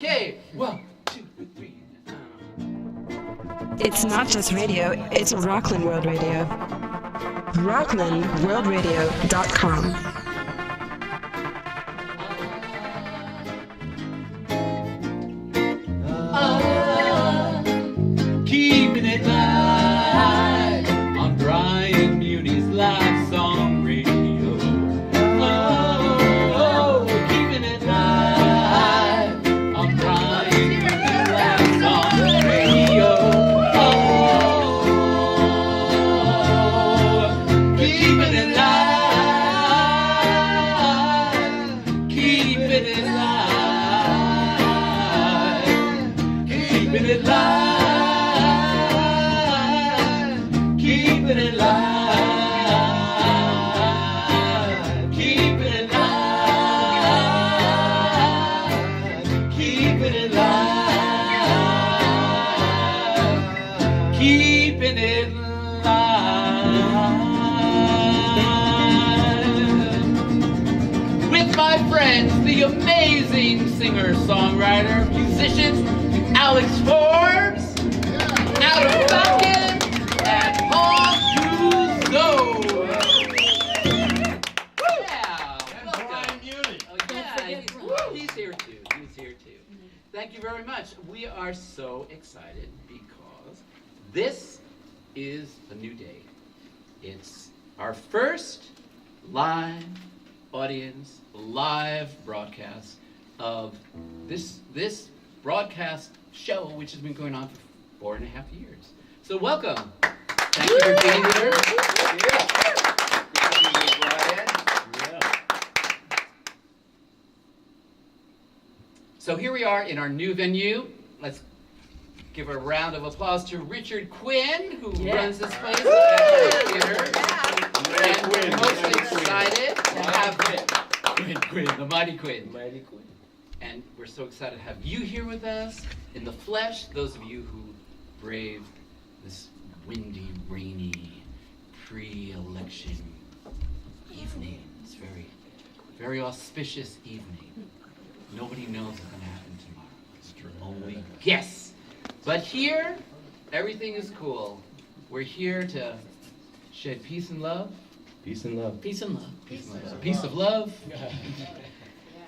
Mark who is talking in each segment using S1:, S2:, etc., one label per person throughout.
S1: Okay, 1, 2, 3.
S2: It's not just radio, it's Rockland World Radio. RocklandWorldRadio.com.
S1: Keeping it live on Brian Muni's live song radio. Keeping it live on Brian Muni's live song radio. Keeping it live, keeping it live, keeping it live. Keep it alive, keep it alive, keep it alive, keeping it alive. With my friends, the amazing singer-songwriter, musicians, Alex Forbes, Adam Falcon, and Guzzone. Yeah, welcome. He's here too. He's here too. Thank you very much. We are so excited because this is a new day. It's our first live audience, live broadcast of this broadcast show, which has been going on for 4.5 years. So welcome. Thank you for being here. So here we are in our new venue. Let's give a round of applause to Richard Quinn, who runs this place at the theater. And we're most excited to have Quinn, the mighty Quinn. And we're so excited to have you here with us in the flesh, those of you who braved this windy, rainy, pre-election evening. It's very, very auspicious evening. Nobody knows what's going to happen tomorrow. It's true. Only guess. But here, everything is cool. We're here to shed peace and love.
S3: Peace and love.
S1: Peace and love. Peace and love. Peace of love.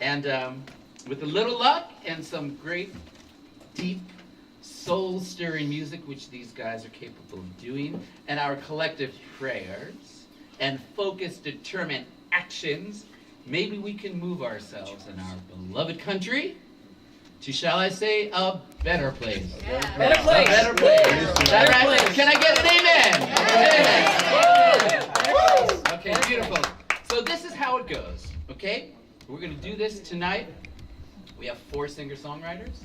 S1: And with a little luck and some great, deep, soul-stirring music, which these guys are capable of doing, and our collective prayers and focused, determined actions, maybe we can move ourselves in our beloved country to, shall I say, a better place.
S4: Yeah. Better place.
S1: A better place. Is that right? Can I get an amen? Amen. Okay, beautiful. So this is how it goes, okay? We're going to do this tonight. We have 4 singer-songwriters.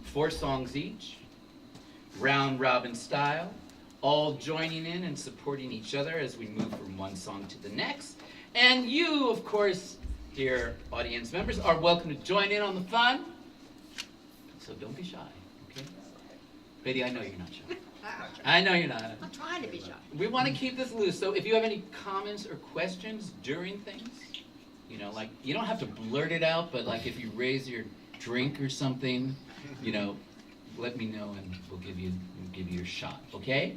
S1: 4 songs each, round robin style, all joining in and supporting each other as we move from one song to the next. And you, of course, dear audience members, are welcome to join in on the fun. So don't be shy, okay? Betty, I know you're not shy. I know you're not.
S4: I'm trying to be shy.
S1: We want to keep this loose. So if you have any comments or questions during things, you know, like, you don't have to blurt it out, but like if you raise your drink or something, you know, let me know and we'll give you your shot, okay?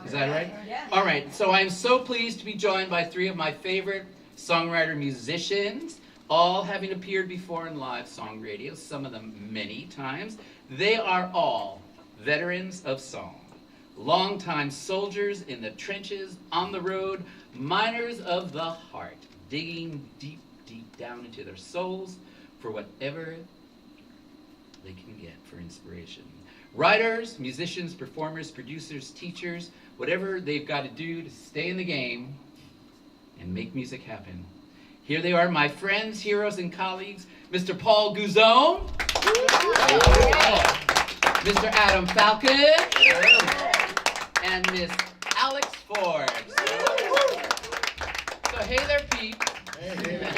S1: Is that right?
S4: Yeah.
S1: All right, so I'm so pleased to be joined by 3 of my favorite songwriter musicians, all having appeared before in live song radio, some of them many times. They are all veterans of song, longtime soldiers in the trenches, on the road, miners of the heart, digging deep, deep down into their souls for whatever they can get for inspiration. Writers, musicians, performers, producers, teachers, whatever they've got to do to stay in the game and make music happen. Here they are, my friends, heroes, and colleagues, Mr. Paul Guzzone, Mr. Adam Falcon, and Miss Alex Forbes. So hey there, Pete.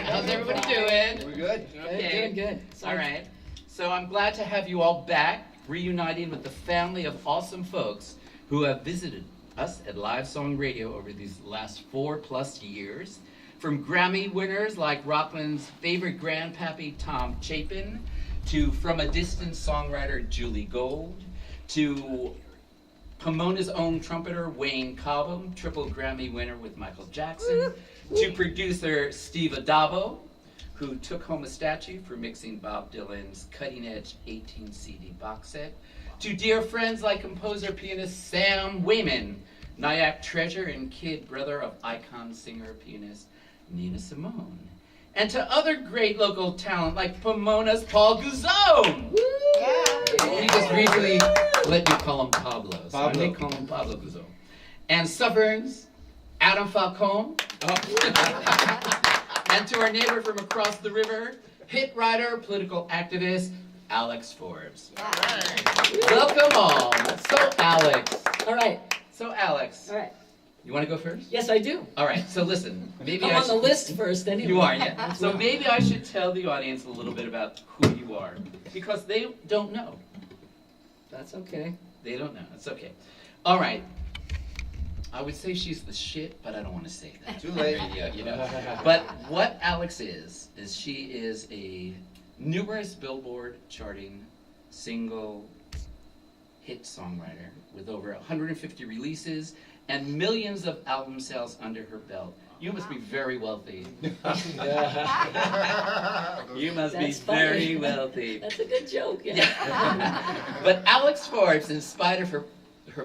S1: How's everybody doing?
S3: We're good.
S1: Okay.
S4: Good.
S1: All right. So I'm glad to have you all back, reuniting with the family of awesome folks who have visited us at Live Song Radio over these last 4+ years. From Grammy winners like Rockland's favorite grandpappy Tom Chapin, to From a Distance songwriter Julie Gold, to Pomona's own trumpeter Wayne Cobham, triple Grammy winner with Michael Jackson, to producer Steve Adabo, who took home a statue for mixing Bob Dylan's cutting-edge 18 CD box set, to dear friends like composer pianist Sam Wayman, Nyack treasure and kid brother of icon singer pianist Nina Simone, and to other great local talent like Pomona's Paul Guzzone. He just recently let me call him Pablo, so I may call him Pablo Guzzone. And Suffern's Adam Falcon. And to our neighbor from across the river, hit writer, political activist, Alex Forbes. Welcome all. So Alex.
S3: All right.
S1: So Alex.
S3: All right.
S1: You want to go first?
S3: Yes, I do.
S1: All right. So listen. Maybe
S3: I'm
S1: I
S3: on
S1: should,
S3: the list first anyway.
S1: You are, yeah. So maybe I should tell the audience a little bit about who you are, because they don't know.
S3: That's okay.
S1: They don't know. It's okay. All right. I would say she's the shit, but I don't want to say that.
S4: Too late.
S1: Yeah, you know. But what Alex is she is a numerous Billboard charting single hit songwriter with over 150 releases and millions of album sales under her belt. You must be very wealthy. You must be
S3: That's funny.
S1: very wealthy.
S3: That's a good joke. Yeah.
S1: Yeah. But Alex Forbes, in spite of her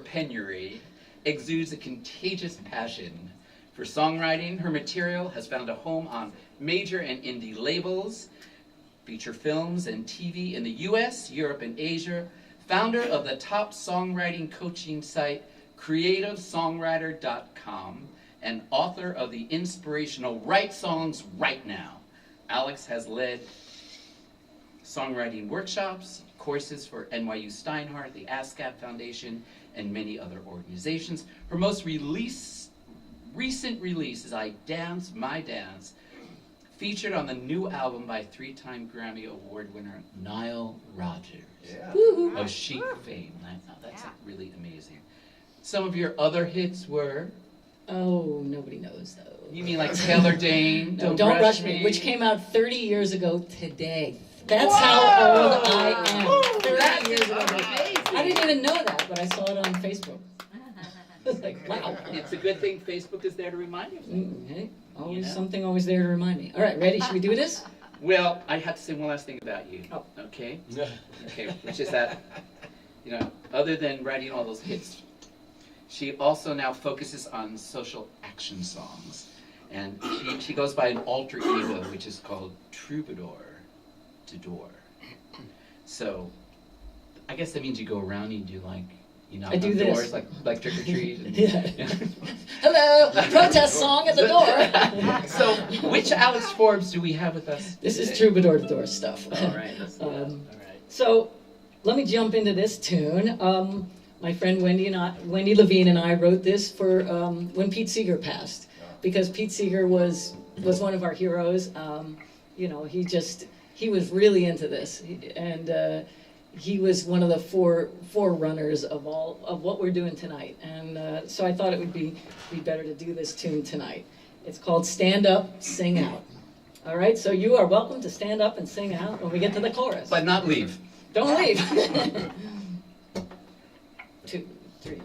S1: penury, exudes a contagious passion for songwriting. Her material has found a home on major and indie labels, feature films and TV in the US, Europe, and Asia. Founder of the top songwriting coaching site, CreativeSongwriter.com, and author of the inspirational Write Songs Right Now. Alex has led songwriting workshops, courses for NYU Steinhardt, the ASCAP Foundation, and many other organizations. Her most recent release is I Dance, My Dance, featured on the new album by three-time Grammy Award winner Nile Rodgers of Chic fame. That's really amazing. Some of your other hits were?
S3: Oh, nobody knows though.
S1: You mean like Taylor Dane?
S3: No, Don't Rush Me, which came out 30 years ago today. That's how old I am. 30 years ago. I didn't even know that, but I saw it on Facebook. I was like, wow.
S1: It's a good thing Facebook is there to remind you.
S3: Hey, always something always there to remind me. All right, ready? Should we do this?
S1: Well, I have to say one last thing about you.
S3: Oh.
S1: Okay? Okay, which is that, other than writing all those hits, she also now focuses on social action songs. And she goes by an alter ego, which is called Troubadour to Door. So, I guess that means you go around and you do like, knock
S3: I do
S1: on
S3: this.
S1: doors, like trick or treat. And,
S3: Yeah. Hello, protest song at the door.
S1: So, which Alex Forbes do we have with us
S3: This
S1: today?
S3: is troubadour to door stuff.
S1: All right, let's do that. All right.
S3: So let me jump into this tune. My friend Wendy Levine and I wrote this for when Pete Seeger passed, because Pete Seeger was one of our heroes. He was really into this, and he was one of the forerunners of what we're doing tonight. And so I thought it would be better to do this tune tonight. It's called Stand Up, Sing Out. All right, so you are welcome to stand up and sing out when we get to the chorus.
S1: But not leave.
S3: Don't leave. 2, 3.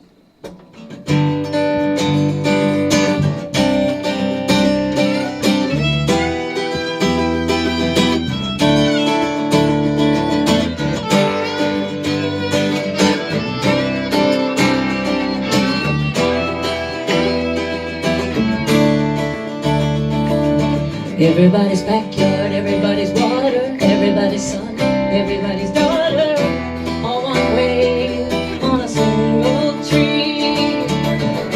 S3: Everybody's backyard, everybody's water, everybody's son, everybody's daughter, all one way on a single tree.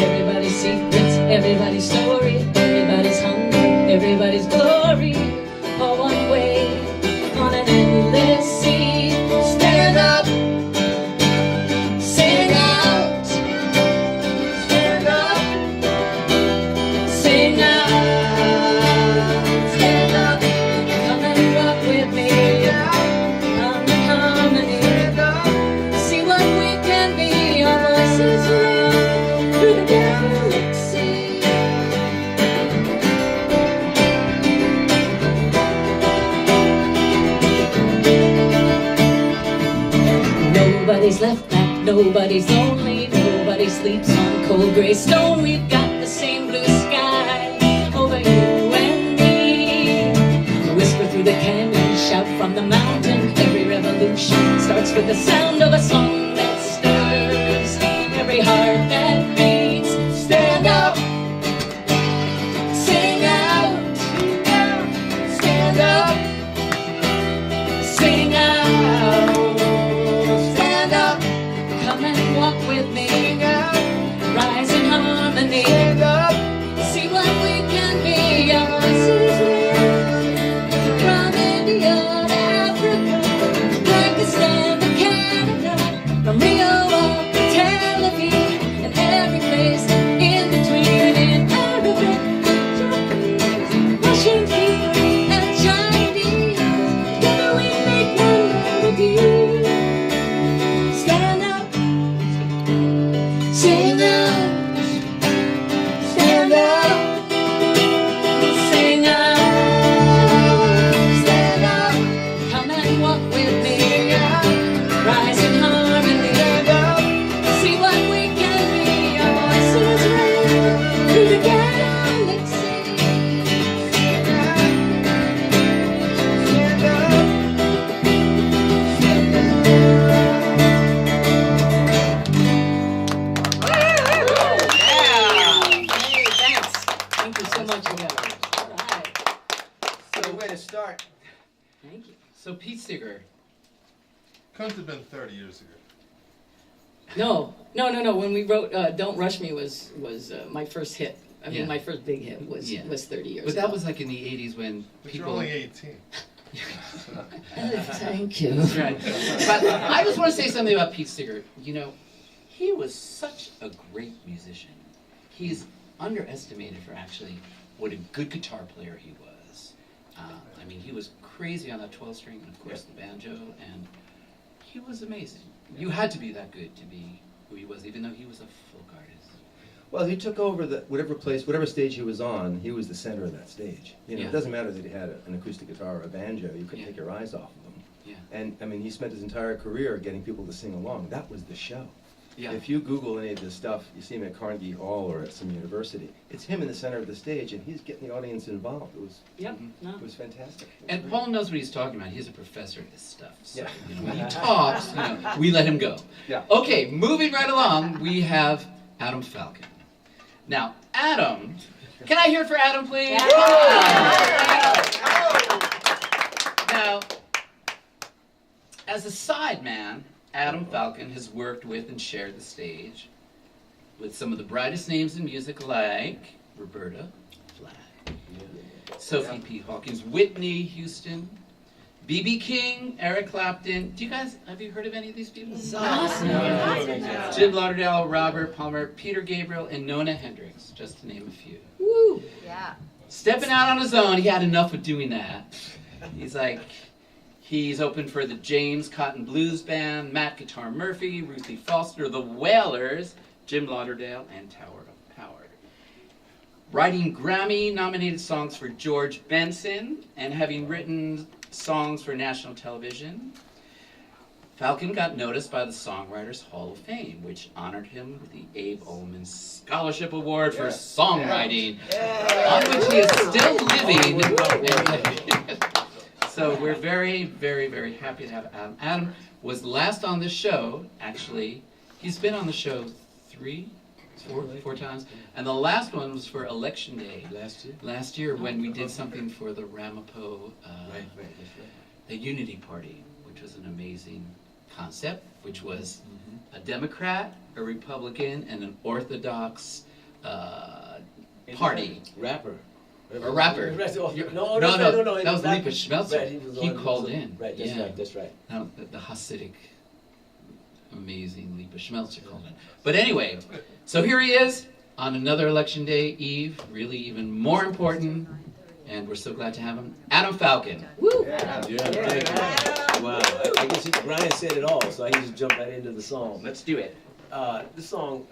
S3: Everybody's secrets, everybody's story, everybody's hunger, everybody's glory, all one way on an endless sea. Stand up, sing out, stand up, sing out. Stand up, come and rock with me. Come, come. Nobody's left back, nobody's lonely, nobody sleeps on cold gray stone. We've got the same blue sky over you and me. Whisper through the canyon, shout from the mountain. Every revolution starts with the sound of a song that stirs every heart that beats. Stand up, sing out, stand up, sing out, stand up, come and walk with me, rise in harmony, see what we can be. Our voices from India to Africa, Pakistan to Canada, from Rio up to Tel Aviv, and every place in between, in Arabic, Japanese, Russian, Hebrew, and Chinese. Together we make one melody. Stand up, sing out, stand up, sing out, stand up, come and walk with me, rise in harmony, see what we can be. Our voices ring through the galaxy. Hey, thanks. Thank you so much, you guys. All right.
S4: Good way to start.
S3: Thank you.
S1: So Pete Seeger,
S5: Couldn't have been 30 years ago.
S3: No. When we wrote "Don't Rush Me" was my first hit. I mean,
S1: Yeah.
S3: my first big hit was 30 years
S1: but
S3: ago.
S1: that was like in the 80s when
S5: But you're
S1: people.
S5: only 18.
S3: Thank you.
S1: That's right. But I just want to say something about Pete Seeger. You know, he was such a great musician. He's underestimated for actually what a good guitar player he was. I mean, he was crazy on that 12-string and, of course, the banjo, and he was amazing. You had to be that good to be who he was, even though he was a folk artist.
S4: Well, he took over whatever stage he was on, he was the center of that stage. You know,
S1: Yeah.
S4: it doesn't matter that he had an acoustic guitar or a banjo, you couldn't
S1: Yeah.
S4: take your eyes off of him.
S1: Yeah.
S4: And, I mean, he spent his entire career getting people to sing along. That was the show.
S1: Yeah.
S4: If you Google any of this stuff, you see him at Carnegie Hall or at some university, it's him in the center of the stage, and he's getting the audience involved.
S3: Yep. No.
S4: It was fantastic.
S1: And Paul knows what he's talking about. He's a professor of this stuff. So,
S4: Yeah.
S1: you know, when he talks, you know, we let him go.
S4: Yeah.
S1: Okay, moving right along, we have Adam Falcon. Now, Adam, can I hear it for Adam, please? Now, as a sideman, Adam Falcon has worked with and shared the stage with some of the brightest names in music like Roberta Flack, Sophie P. Hawkins, Whitney Houston, B.B. King, Eric Clapton. Have you heard of any of these people?
S3: Awesome.
S1: Jim Lauderdale, Robert Palmer, Peter Gabriel, and Nona Hendrix, just to name a few.
S3: Woo.
S6: Yeah.
S1: Stepping out on his own, he had enough of doing that. He's open for the James Cotton Blues Band, Matt Guitar Murphy, Ruthie Foster, the Wailers, Jim Lauderdale, and Tower of Power. Writing Grammy-nominated songs for George Benson, and having written songs for national television, Falcon got noticed by the Songwriters Hall of Fame, which honored him with the Abe Ullman Scholarship Award for Songwriting, on which he is still living. So we're very, very, very happy to have Adam. Adam was last on this show, actually. He's been on the show four times. And the last one was for Election Day. Last year when we did something for the Ramapo, the Unity Party, which was an amazing concept, which was a Democrat, a Republican, and an Orthodox party.
S7: Rapper.
S1: A rapper.
S7: No,
S1: That was Lipa Schmelzer.
S7: Right,
S1: he called in.
S7: Right, that's right.
S1: Now, the Hasidic, amazing Lipa Schmelzer called in. But anyway, so here he is on another Election Day Eve, really even more important, and we're so glad to have him, Adam Falcon.
S3: Woo.
S7: Yeah, thank you. Wow, I guess Brian said it all, so I can just jump right into the song.
S1: Let's do it.
S7: This song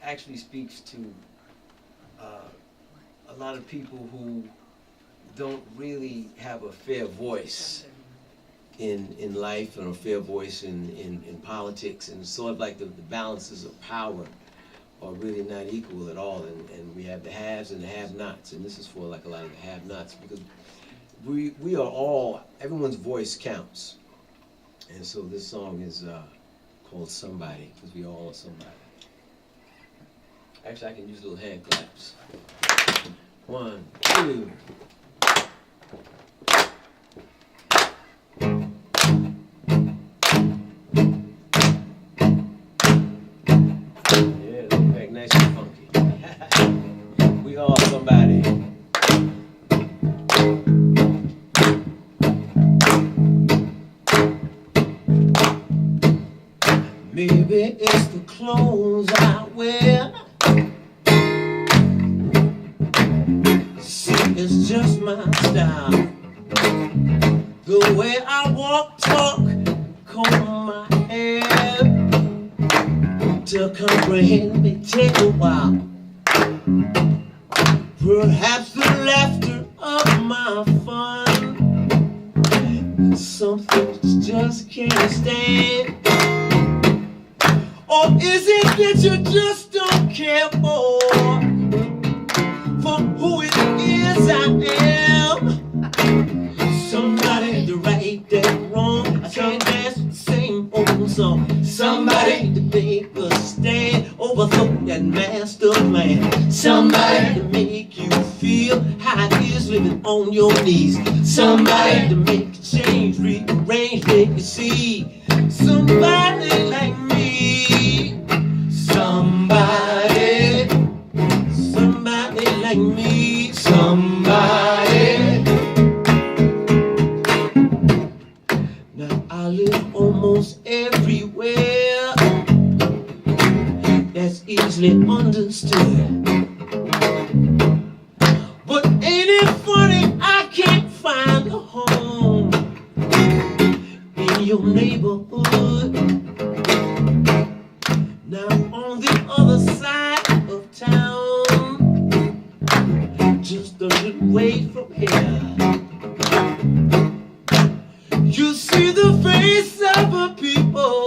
S7: actually speaks to a lot of people who don't really have a fair voice in life and a fair voice in politics, and sort of like the balances of power are really not equal at all, and we have the haves and the have-nots, and this is for like a lot of the have-nots, because we are all, everyone's voice counts, and so this song is called Somebody, because we all are somebody. Actually, I can use little hand claps. 1, 2. Nice and funky. We are somebody. Maybe it's the clothes I wear. See, it's just my style. The way I walk, talk, comb my hair. To comprehend me take a while. Perhaps the laughter of my fun, some things just can't stand. Or is it that you just don't care for who it is I am? Somebody to right that wrong, I can't dance the same old song. Somebody to make a stand, overthrow that master plan. Somebody to make you feel how it is living on your knees. Somebody to make a change, rearrange, make you see. Somebody like me. Somebody, somebody like me. Somebody. Now I live almost everywhere. That's easily understood. But ain't it funny I can't find a home in your neighborhood? Now on the other side of town, just a little way from here, you see the face of a people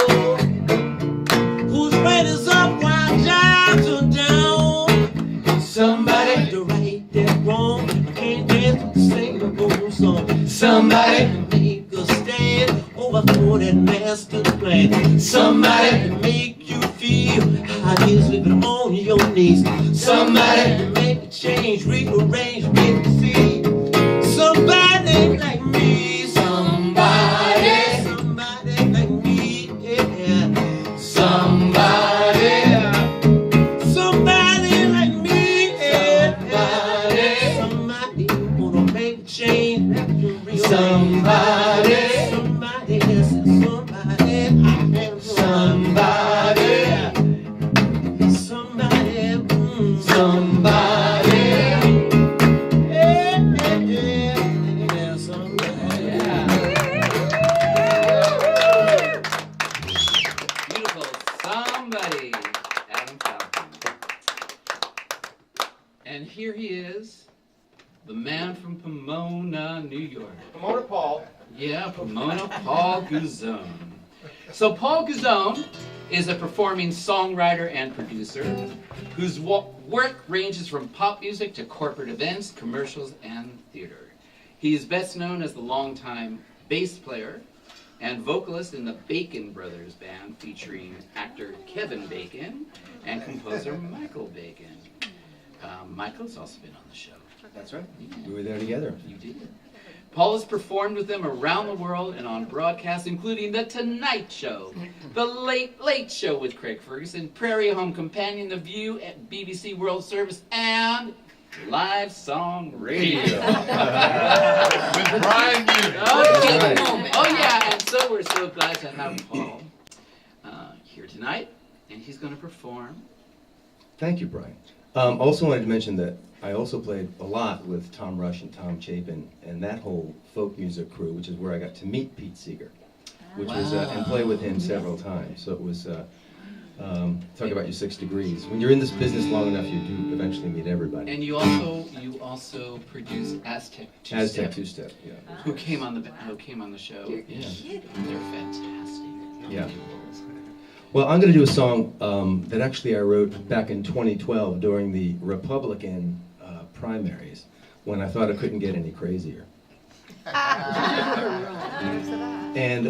S7: whose rent is up while jobs are down. Somebody to right that wrong, I can't dance the same old song. Somebody to make a stand, overthrow that master plan. Somebody to make you feel how it is living on your knees. Somebody to make a change, rearrange, make you see. Somebody like me. Somebody, somebody like me, yeah. Somebody, somebody like me, yeah. Somebody wanna make a change, somebody, somebody, yes, somebody, somebody, somebody, somebody.
S1: Beautiful. Somebody. Adam Falcon. And here he is, the man from Pomona, New York.
S4: Pomona Paul.
S1: Yeah, Pomona Paul Guzzone. So Paul Guzzone is a performing songwriter and producer whose work ranges from pop music to corporate events, commercials, and theater. He is best known as the longtime bass player and vocalist in the Bacon Brothers band featuring actor Kevin Bacon and composer Michael Bacon. Michael's also been on the show.
S4: That's right. We were there together.
S1: You did. Paul has performed with them around the world and on broadcasts, including The Tonight Show, The Late Late Show with Craig Ferguson, Prairie Home Companion, The View at BBC World Service, and Live Song Radio.
S5: With Brian Muni.
S1: Oh yeah, and so we're so glad to have Paul here tonight, and he's going to perform.
S4: Thank you, Brian. Also wanted to mention that I also played a lot with Tom Rush and Tom Chapin and that whole folk music crew, which is where I got to meet Pete Seeger, which was and play with him several times. So it was Talk about your 6 degrees. When you're in this business long enough, you do eventually meet everybody.
S1: And you also produced Aztec Two-Step.
S4: Aztec Two-Step, yeah.
S1: Who came on the show?
S4: Yeah.
S1: They're fantastic.
S4: Yeah. Well, I'm going to do a song that actually I wrote back in 2012 during the Republican primaries when I thought it couldn't get any crazier. And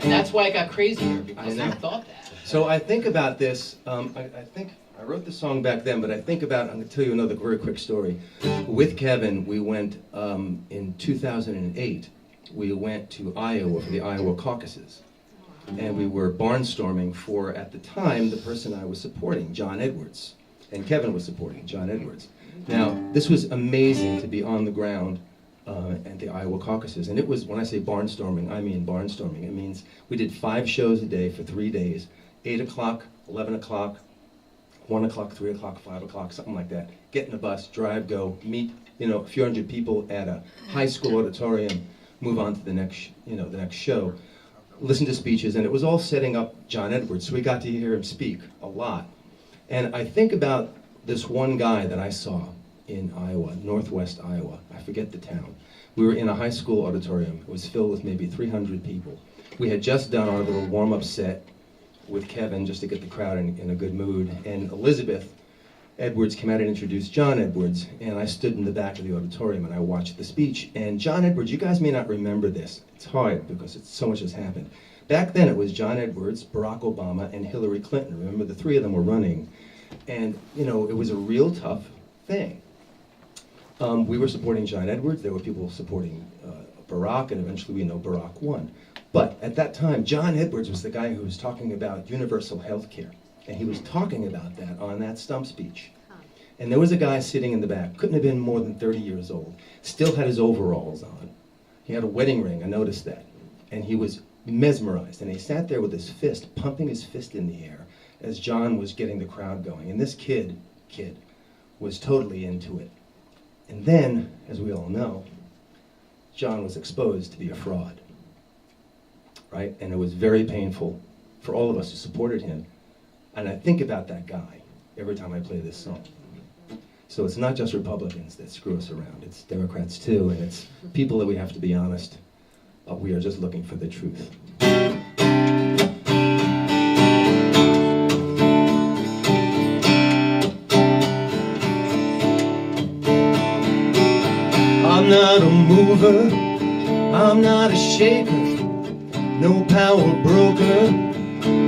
S1: That's why it got crazier, because
S4: I
S1: I
S4: know.
S1: thought that.
S4: so I think about this. I think I wrote the song back then, but I think about. I'm going to tell you another very quick story. With Kevin, we went in 2008. We went to Iowa for the Iowa caucuses, and we were barnstorming for, at the time, the person I was supporting, John Edwards, and Kevin was supporting John Edwards. Now, this was amazing to be on the ground at the Iowa caucuses, and it was, when I say barnstorming, I mean barnstorming. It means we did 5 shows a day for 3 days, 8 o'clock, 11 o'clock, 1 o'clock, 3 o'clock, 5 o'clock, something like that. Get in a bus, drive, go, meet, a few hundred people at a high school auditorium, move on to the next, the next show, listen to speeches, and it was all setting up John Edwards, so we got to hear him speak a lot. And I think about this one guy that I saw in Iowa, northwest Iowa. I forget the town. We were in a high school auditorium. It was filled with maybe 300 people. We had just done our little warm-up set with Kevin just to get the crowd in a good mood. And Elizabeth Edwards came out and introduced John Edwards, and I stood in the back of the auditorium and I watched the speech. And John Edwards, you guys may not remember this. It's hard because so much has happened. Back then it was John Edwards, Barack Obama, and Hillary Clinton. Remember, the 3 of them were running. And, it was a real tough thing. We were supporting John Edwards. There were people supporting Barack, and eventually we know Barack won. But at that time, John Edwards was the guy who was talking about universal health care. And he was talking about that on that stump speech. And there was a guy sitting in the back, couldn't have been more than 30 years old, still had his overalls on. He had a wedding ring, I noticed that. And he was mesmerized. And he sat there with his fist, pumping his fist in the air as John was getting the crowd going. And this kid was totally into it. And then, as we all know, John was exposed to be a fraud, right? And it was very painful for all of us who supported him. And I think about that guy every time I play this song. So it's not just Republicans that screw us around, it's Democrats too, and it's people that we have to be honest, but we are just looking for the truth. I'm not a mover, I'm not a shaker, no power broker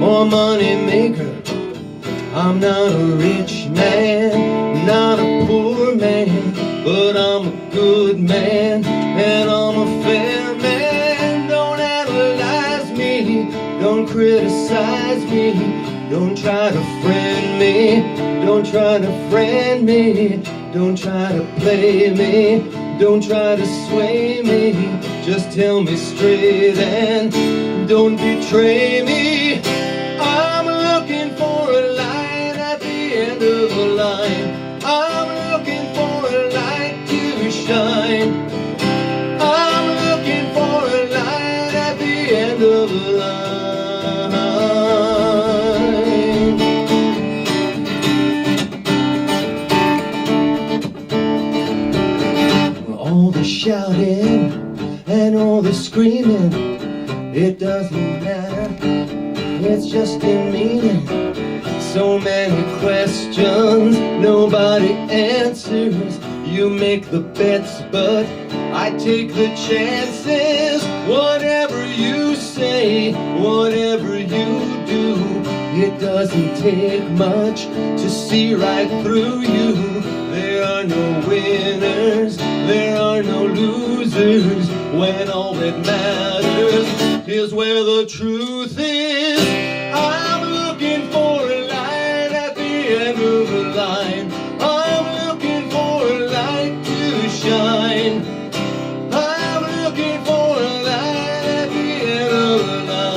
S4: or money maker. I'm not a rich man, not a poor man, but I'm a good man, and I'm a fair man. Don't analyze me, don't criticize me, don't try to friend me, don't try to friend me, don't try to play me, don't try to sway me, just tell me straight and don't betray me. I'm looking for a light at the end of the line. I'm looking for a light to shine. I'm looking for a light at the end of the line. All the shouting and all the screaming, it doesn't matter, it's just demeaning. So many questions, nobody answers. You make the bets, but I take the chances. Whatever you say, whatever you do, it doesn't take much to see right through you. There are no winners, there are no losers, when all that matters is where the truth is. I'm looking for a light at the end of the line. I'm looking for a light to shine. I'm looking for a light at the end of the line.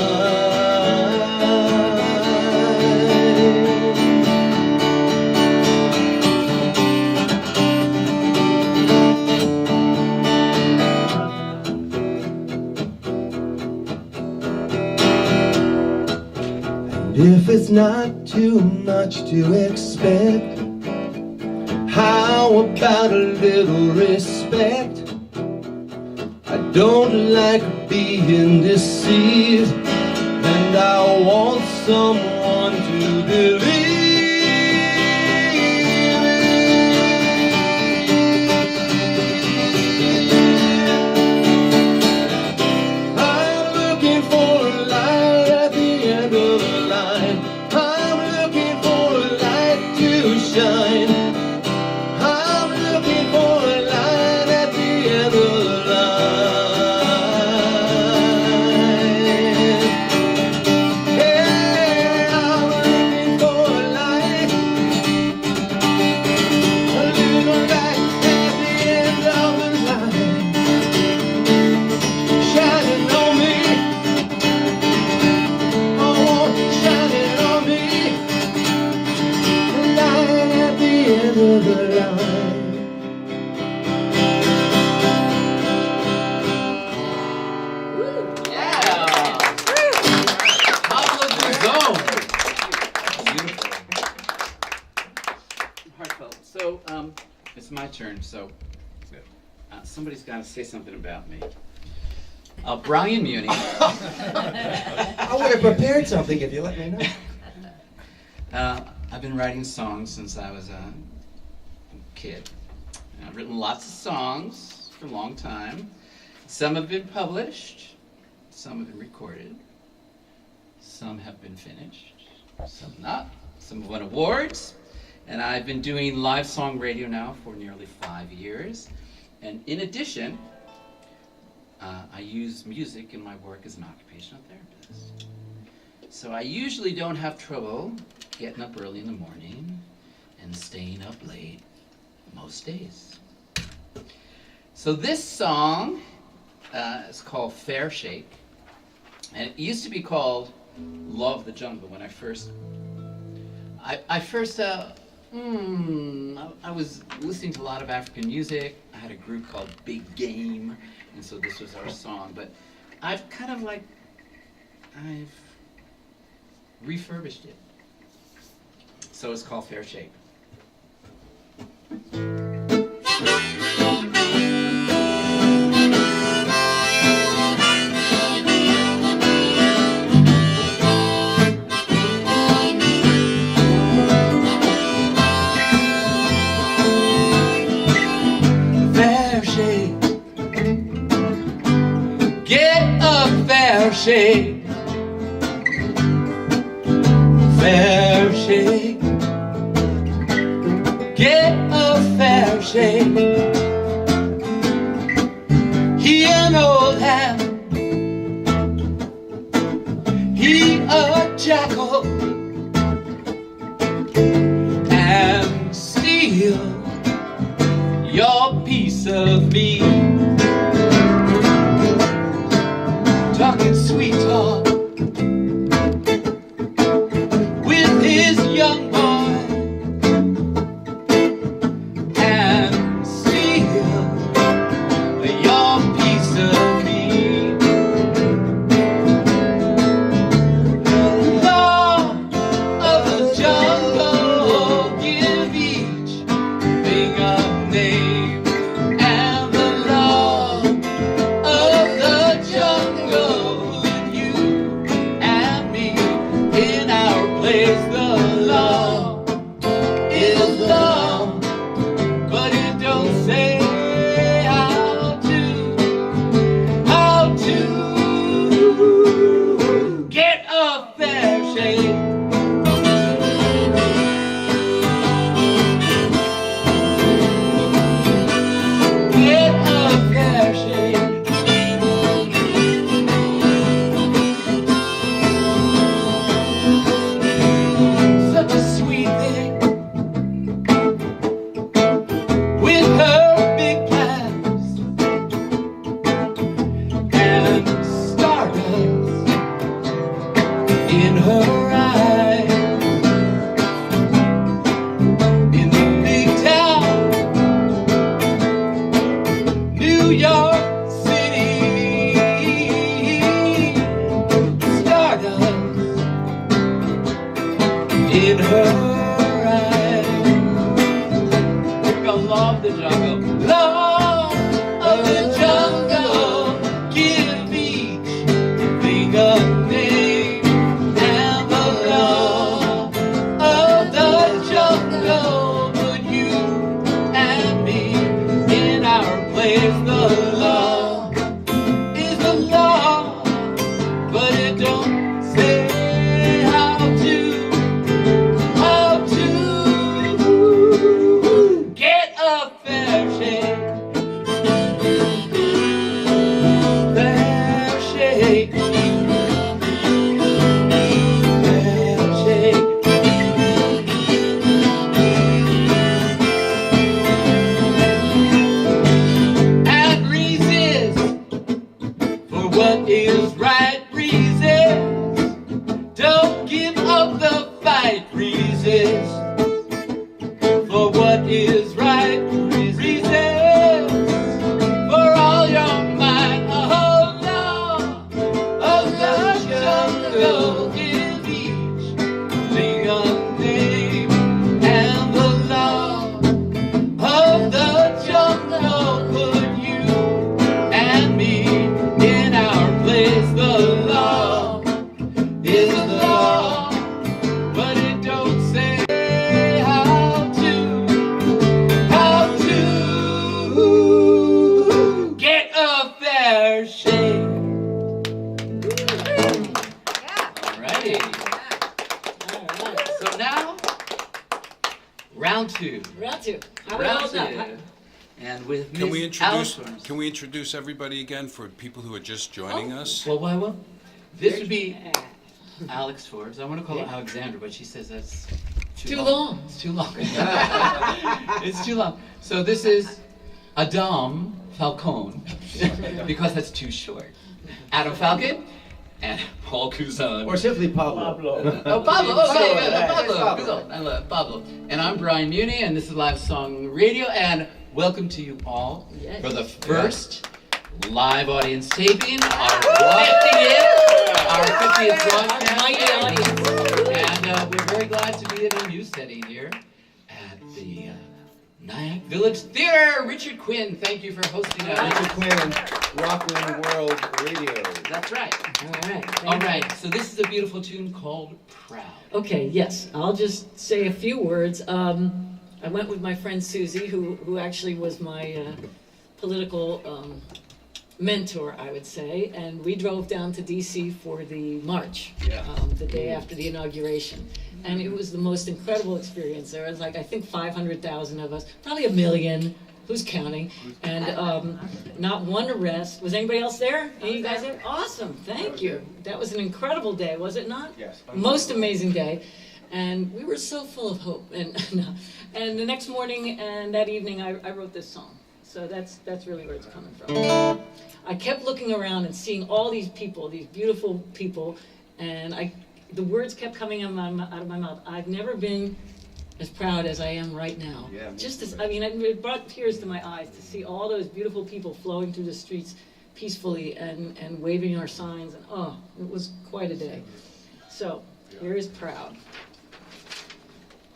S4: If it's not too much to expect, how about a little respect? I don't like being deceived, and I want someone to believe. I'm looking for a light at the end of the line. I'm looking for a light to shine. I'm looking for a light at the end of the line. Yeah, I'm looking for a light, a little light at the end of the line, shining on me, oh, shining on me, light at the end of the line.
S1: Yeah. Pablo Guzzone. Beautiful. Heartfelt. So, it's my turn. So, somebody's got to say something about me. Brian Muni.
S4: I would have prepared something if you let me know.
S1: I've been writing songs since I was a kid. And I've written lots of songs for a long time. Some have been published, some have been recorded, some have been finished, some not. Some have won awards, and I've been doing live song radio now for nearly 5 years. And in addition, I use music in my work as an occupational therapist. So I usually don't have trouble getting up early in the morning and staying up late most days. So this song is called Fair Shake, and it used to be called Law of the Jungle when I was listening to a lot of African music. I had a group called Big Game, and so this was our song, but I've refurbished it. So it's called Fair Shake. Fair shake, get a fair shake. Fair shake, get a fair shake. He an old hand, he a jackal, and steal your piece of me. Talking sweet talk with his young boy, and steal your piece of me. Law of the jungle, give each thing a name, and the law of the jungle, with you and me in our place. The law is law, but it don't say how to get a fair shake. Get a fair shake. Such a sweet thing, with her big plans and stardust in her eyes. In the big town, New York City, stardust
S7: in her eyes.
S1: We're gonna love the jungle.
S7: Law of the jungle, give each thing a name, and the law of the jungle put you and me in our place. The law is the law, but it don't say how to get a fair shake. Fair shake. Fair shake. And resist for what is right. Resist. Don't give up the fight. Resist for what is right. Resist for all your might. Oh Lord of the jungle, give each thing a name, and the law of the jungle put you and me in our place. The law is the law, but it don't say how to get a fair shake.
S1: Alrighty. So now, round two.
S3: Round two. How we
S1: Round
S3: all
S1: two.
S3: done?
S1: And with
S6: Can we
S1: Ms.
S6: introduce?
S1: Alstorms.
S6: Can we introduce everybody again for people who are just joining us?
S1: Well, this would be Alex Forbes. I want to call her Alexander, but she says that's
S3: Too long.
S1: It's too long. It's too long. So this is Adam Falcon, because that's too short. Adam Falcon and Paul Guzzone.
S4: Or simply Pablo.
S1: Oh, Pablo. Okay, good. Pablo. Guzzone. I love Pablo. And I'm Brian Muni, and this is Live Song Radio. And welcome to you all
S3: Yes.
S1: for the first live audience taping, our 50th broadcast.
S3: Mighty audience.
S1: And we're very glad to be in a new setting here at the Nyack Village Theater. Richard Quinn, thank you for hosting us.
S4: Richard Quinn, Rockland World Radio.
S1: That's right.
S3: All right. thank
S1: All
S3: you.
S1: right, so this is a beautiful tune called Proud.
S3: Okay, yes, I'll just say a few words. I went with my friend Susie, who actually was my political mentor, I would say, and we drove down to DC for the march, the day after the inauguration. And it was the most incredible experience. There was like, I think 500,000 of us, probably 1 million, who's counting, and not one arrest. Was anybody else there? Any of you guys there? Awesome, thank you. That was an incredible day, was it not?
S4: Yes.
S3: Most amazing day. And we were so full of hope. And the next morning and that evening, I wrote this song. So that's really where it's coming from. I kept looking around and seeing all these people, these beautiful people, and the words kept coming out of my mouth. I've never been as proud as I am right now.
S4: Yeah,
S3: Just as, I mean, it brought tears to my eyes to see all those beautiful people flowing through the streets peacefully and waving our signs, and oh, it was quite a day. So, here is Proud.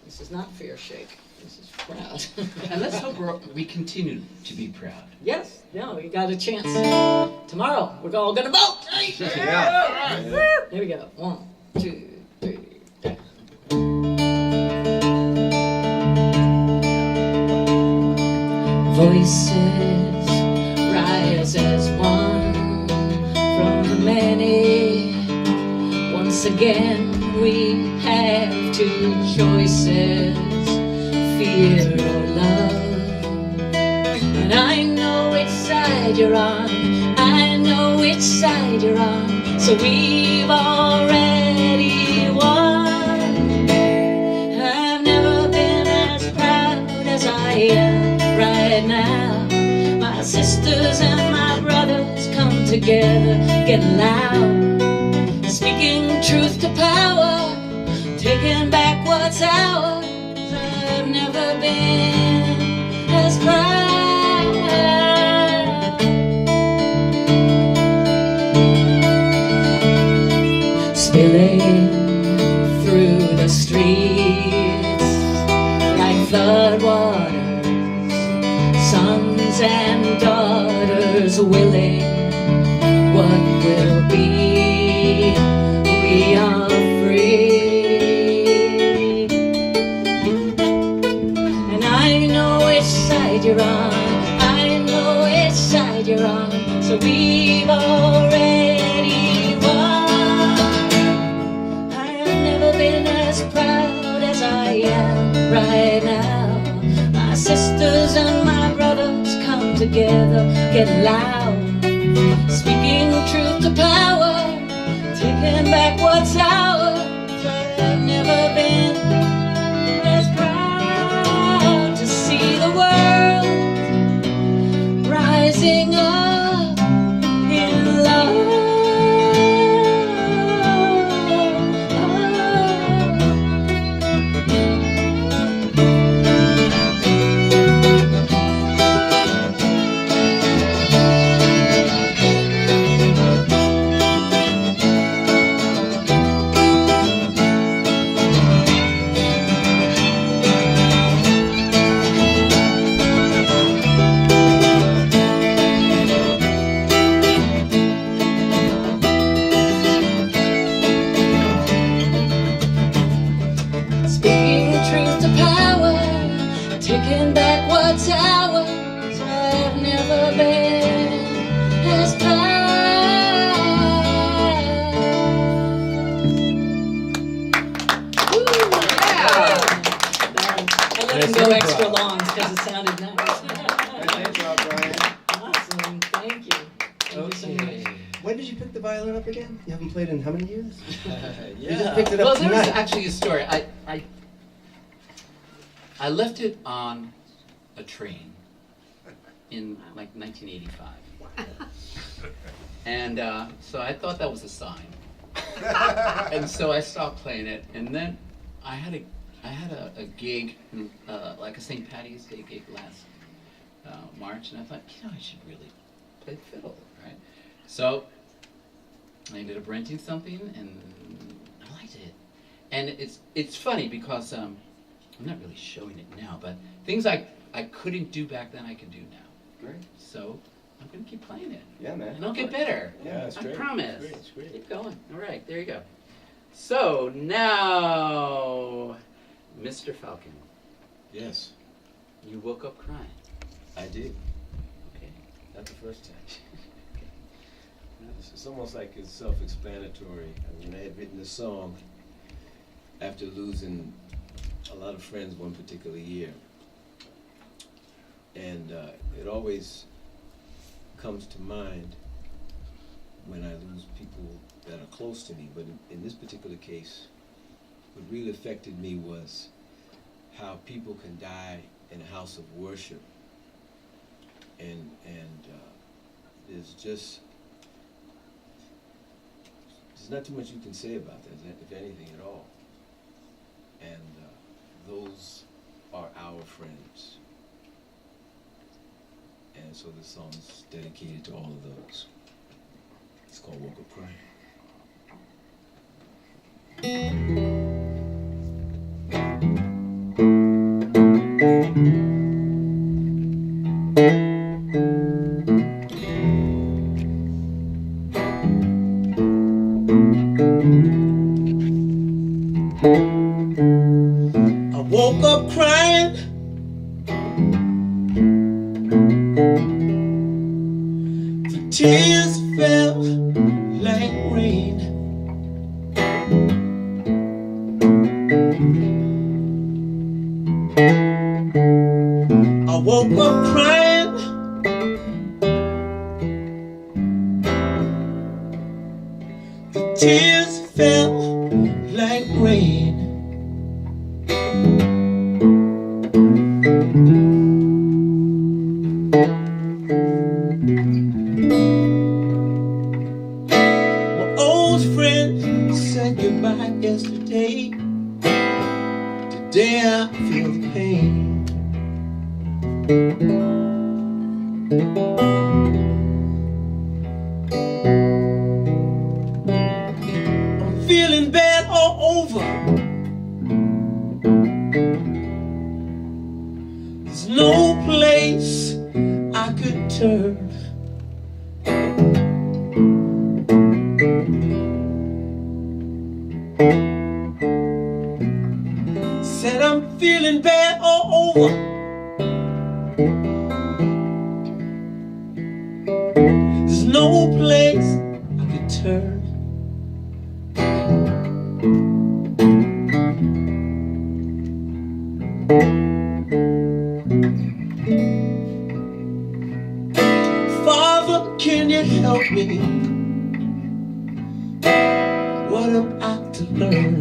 S3: This is not Fair Shake. This is Proud.
S1: And let's hope we continue to be proud.
S3: Yes, no, we got a chance. Tomorrow, we're all gonna vote, right?
S4: Yeah.
S3: Here we go. 1, 2, 3. Voices rise as one from the many. Once again, we have two choices, fear or love. And I know which side you're on, I know which side you're on, so we've already won. I've never been as proud as I am right now. My sisters and my brothers come together, get loud, speaking truth to power, taking back what's ours. I've never been as proud. Spilling through the streets, willing, what will be? We are free. And I know which side you're on, I know which side you're on, so we've already won. I have never been as proud as I am right now. My sisters and my brothers come together, get loud, speaking truth to power, taking back what's ours. I've never been as proud to see the world rising up in love. Speaking truth to power, taking back what's ours. I've never been as proud. Woo,
S1: Yeah.
S3: I let him go extra long because it sounded nice.
S4: Nice job, Brian.
S3: Awesome, thank you. Thank you so much.
S4: When did you pick the violin up again? You haven't played in how many years? You just
S8: Yeah.
S4: picked it up
S1: Well, there was
S4: tonight.
S1: actually a story. I left it on a train in like 1985. And so I thought that was a sign. And so I stopped playing it. And then I had a gig, like a St. Patty's Day gig last March. And I thought, I should really play the fiddle, right? So I ended up renting something, and I liked it. And it's funny because I'm not really showing it now, but things I couldn't do back then I can do now.
S4: Great.
S1: So I'm gonna keep playing it.
S4: Yeah, man.
S1: And I'll get better.
S8: Yeah, it's
S1: I
S8: great.
S1: promise.
S8: It's great, it's great.
S1: Keep going. All right, there you go. So now, Mr. Falcon,
S8: Yes,
S1: you woke up crying.
S8: I did.
S1: Okay.
S8: Not the first time. It's almost like it's self-explanatory. I mean, I had written this song after losing a lot of friends one particular year. And it always comes to mind when I lose people that are close to me. But in this particular case, what really affected me was how people can die in a house of worship. And there's not too much you can say about that, if anything at all. And those are our friends. And so this song is dedicated to all of those. It's called Woke Up Crying. I woke up crying. The tears fell like rain. I woke up crying. The tears fell like rain. My old friend said goodbye yesterday. Today I feel the pain. I'm feeling bad all over. There's no place I could turn.
S7: I'm feeling bad all over. There's no place I could turn. Father, can you help me? What am I to learn?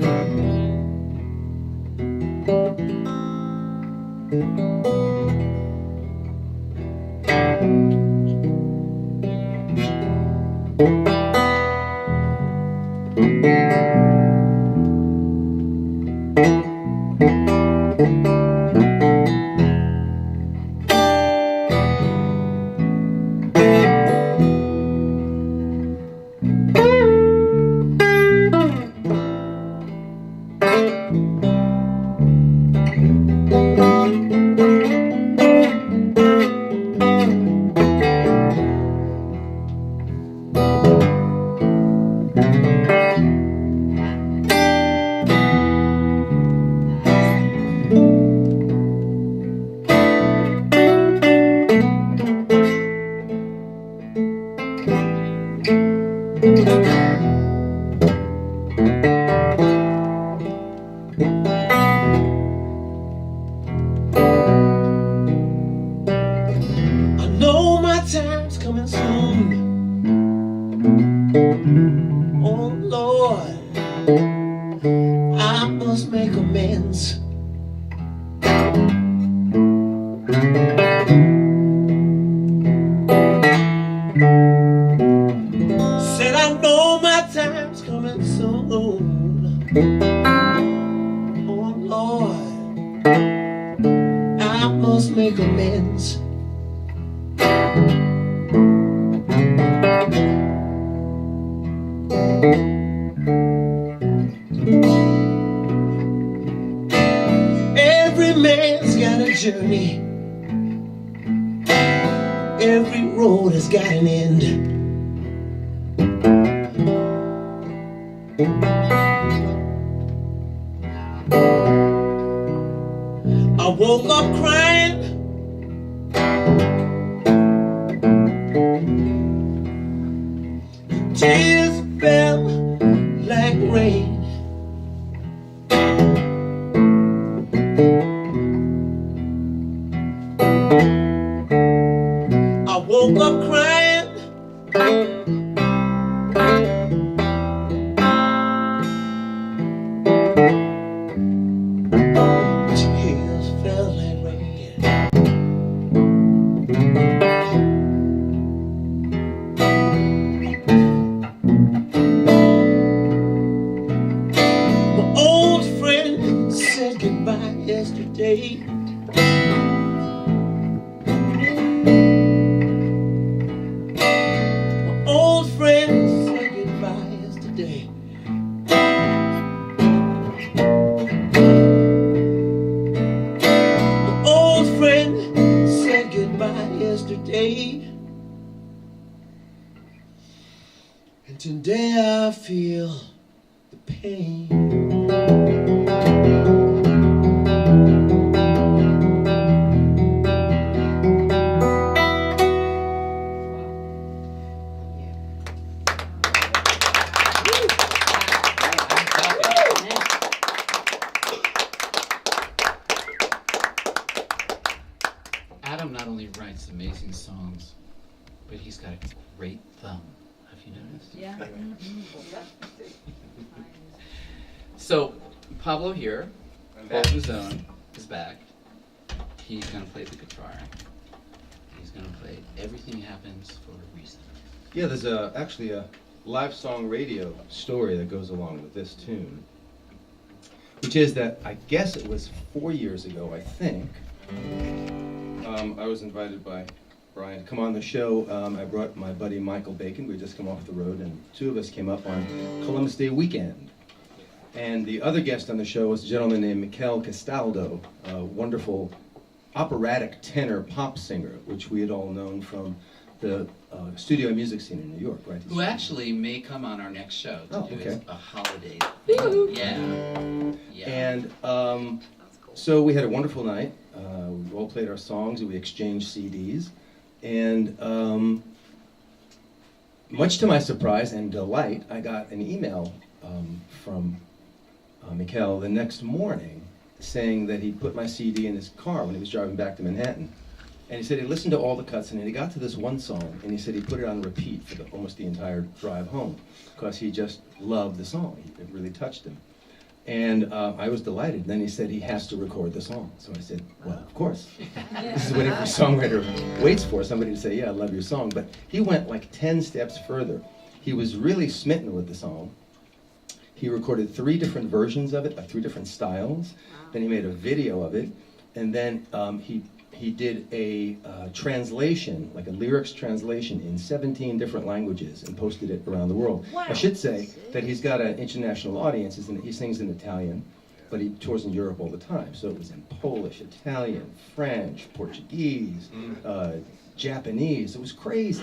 S7: I know my time's coming soon. Oh Lord, I must make amends. Said I know my time's coming soon. Oh Lord, I must make amends. Every man's got a journey. Every road has got an end. I woke up crying. Tears fell like rain. I woke up crying. Tears fell like rain. My old friend said goodbye yesterday. My old friend said goodbye yesterday. My old friend said goodbye yesterday. And today I feel the pain.
S1: Adam not only writes amazing songs, but he's got a great thumb. Have you noticed?
S3: Yeah.
S1: So, Pablo here, Guzzone, is back. He's going to play the guitar. He's going to play Everything Happens for a Reason.
S4: Yeah, there's actually a live song radio story that goes along with this tune, which is that I guess it was 4 years ago, I think. I was invited by Brian to come on the show. I brought my buddy Michael Bacon. We had just come off the road, and two of us came up on Columbus Day weekend. And the other guest on the show was a gentleman named Mikel Castaldo, a wonderful operatic tenor pop singer, which we had all known from the studio music scene in New York, right?
S1: Who actually may come on our next show to
S4: Oh,
S1: do
S4: okay.
S1: a holiday.
S3: Woo-hoo.
S1: Yeah. Yeah.
S4: And So we had a wonderful night. We all played our songs, we exchanged CDs, and much to my surprise and delight, I got an email from Mikhail the next morning saying that he put my CD in his car when he was driving back to Manhattan. And he said he listened to all the cuts, and then he got to this one song, and he said he put it on repeat for almost the entire drive home, because he just loved the song. It really touched him. And I was delighted. Then he said he has to record the song. So I said, well, of course. This is what every songwriter waits for, somebody to say, yeah, I love your song. But he went like 10 steps further. He was really smitten with the song. He recorded 3 different versions of it, like 3 different styles. Then he made a video of it. And then he did a translation, like a lyrics translation in 17 different languages and posted it around the world. Wow. I should say that he's got an international audience. He sings in Italian, but he tours in Europe all the time. So it was in Polish, Italian, French, Portuguese, Japanese. It was crazy.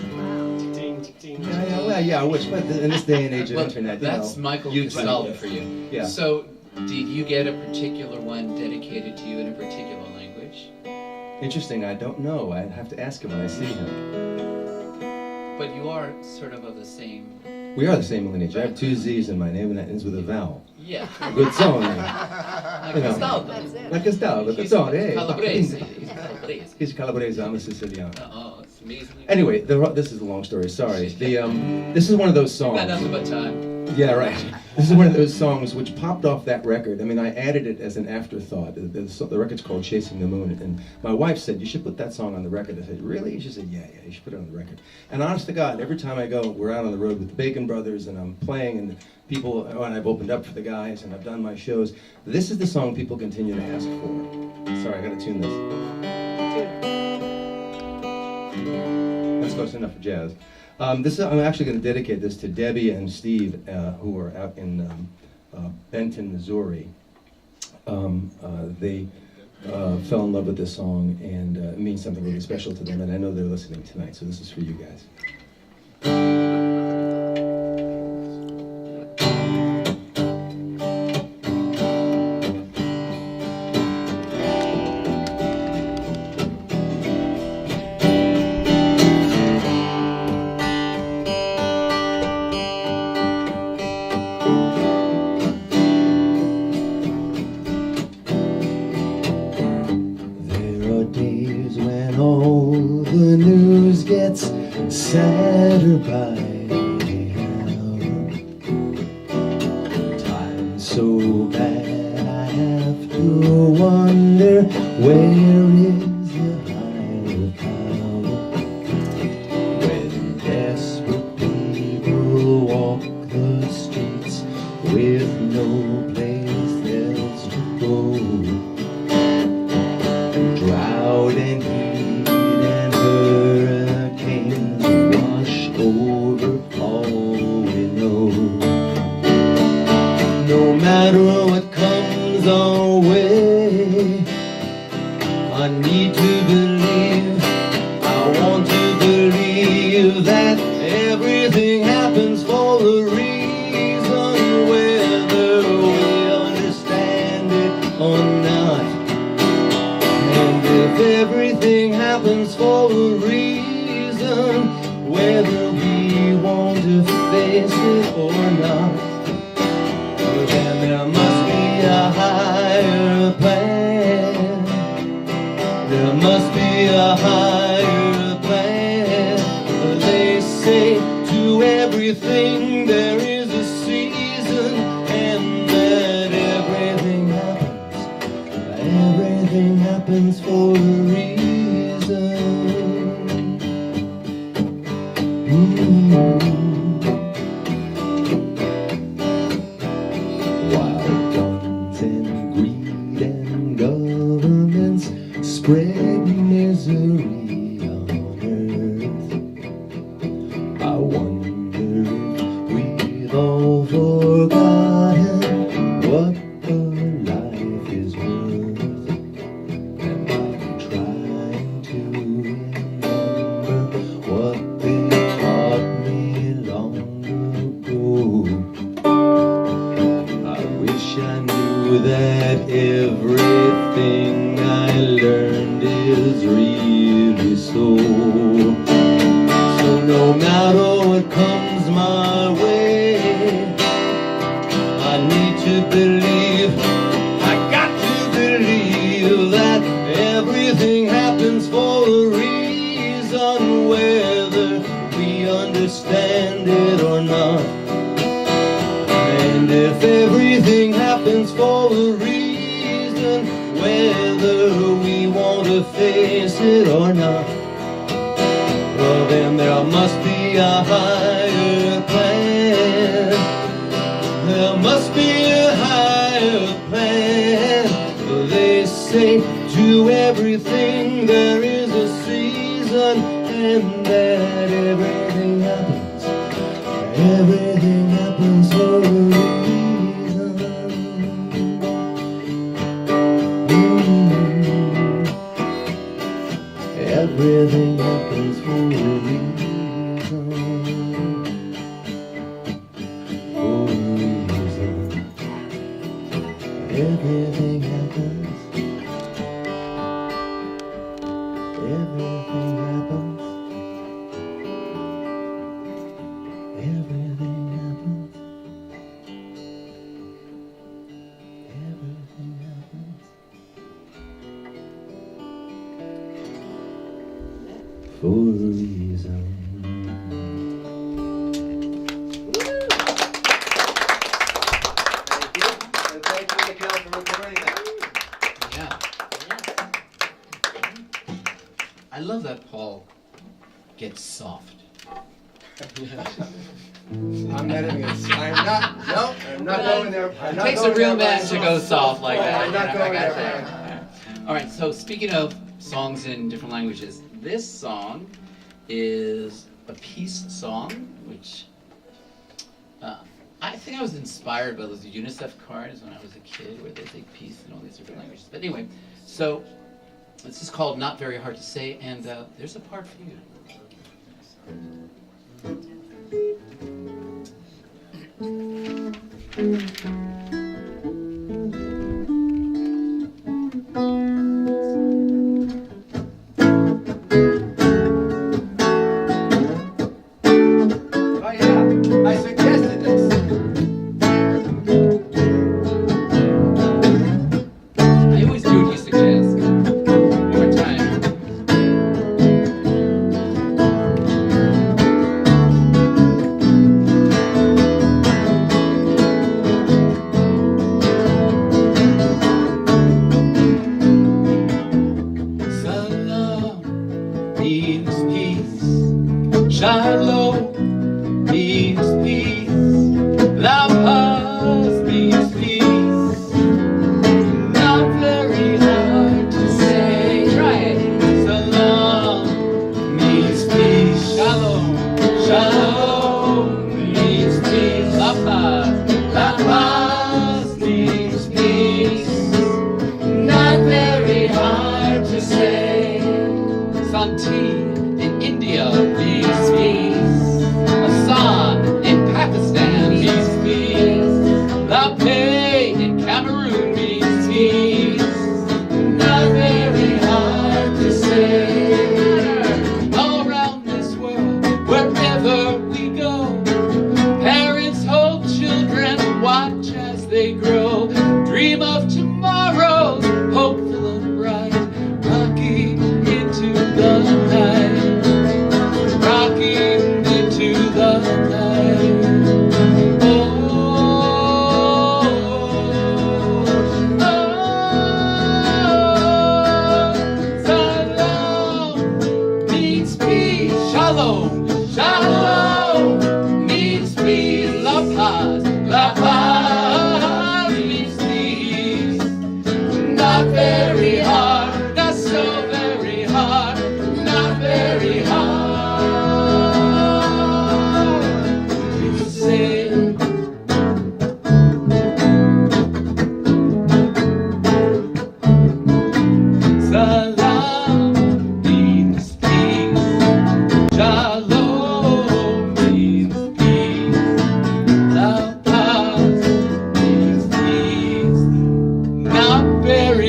S4: Yeah, I wish, but in this day and age of internet,
S1: that's Michael Guzzone for you.
S4: Yeah.
S1: So did you get a particular one dedicated to you in a particular language?
S4: Interesting, I don't know. I'd have to ask him when I see him.
S1: But you are sort of the same...
S4: We are the same lineage. I have 2 Z's in my name, and that ends with a vowel.
S1: Yeah.
S4: Guzzone. Like Castaldo, but Guzzone.
S1: Calabrese.
S4: He's Calabrese, I'm a Sicilian.
S1: Oh, it's amazing.
S4: Anyway, this is a long story, sorry. This is one of those songs.
S1: Got nothing but time.
S4: Yeah, right. This is one of those songs which popped off that record. I mean, I added it as an afterthought. The record's called Chasing the Moon, and my wife said, you should put that song on the record. I said, really? She said, yeah, you should put it on the record. And honest to God, every time I go, we're out on the road with the Bacon Brothers, and I'm playing, and people, and I've opened up for the guys, and I've done my shows. This is the song people continue to ask for. Sorry, I gotta tune this. That's close enough for jazz. I'm actually going to dedicate this to Debbie and Steve, who are out in Benton, Missouri. They fell in love with this song, and it means something really special to them, and I know they're listening tonight, so this is for you guys. All the news gets sadder by now. Time's so bad I have to wonder, where is the higher power? When desperate people walk the streets with no place else to go, drought and heat and hurricanes wash over all we know. No matter what comes our way, I need to believe, I want to believe that everything happens for a reason, whether we understand it or not. If everything happens for a reason, whether we want to face it or not, then there must be a higher plan. There must be a higher plan. They say to everything there is a season, and that everything happens for a reason. Wild guns and greed and governments spread misery. that everything I learned is really so. So no matter what comes my way, I need to believe, I got to believe that everything happens for a reason, whether we understand it or not. And if everything happens for a reason, whether we want to face it or not, well then there must be a higher plan. There must be a higher plan. They say to everything there is a season, and that everything happens for a reason. Everything happens for a reason. For a reason. Everything happens. Everything happens. Everything happens. Everything happens. For a reason.
S9: Thank you. And thank you, Mikhail, for recording that.
S1: Yeah. I love that Paul gets soft.
S9: I'm editing this. I'm not going there. I'm
S1: It
S9: not
S1: takes a
S9: going
S1: real
S9: there.
S1: man to go soft like that.
S9: I'm not going there.
S1: there. All right, so speaking of songs in different languages, this song is a peace song, which I think I was inspired by those UNICEF cards when I was a kid, where they say peace in all these different languages. But anyway, so this is called Not Very Hard to Say, and there's a part for you.
S9: Oh yeah, I suggested this.
S1: I always do what you suggest. One more time.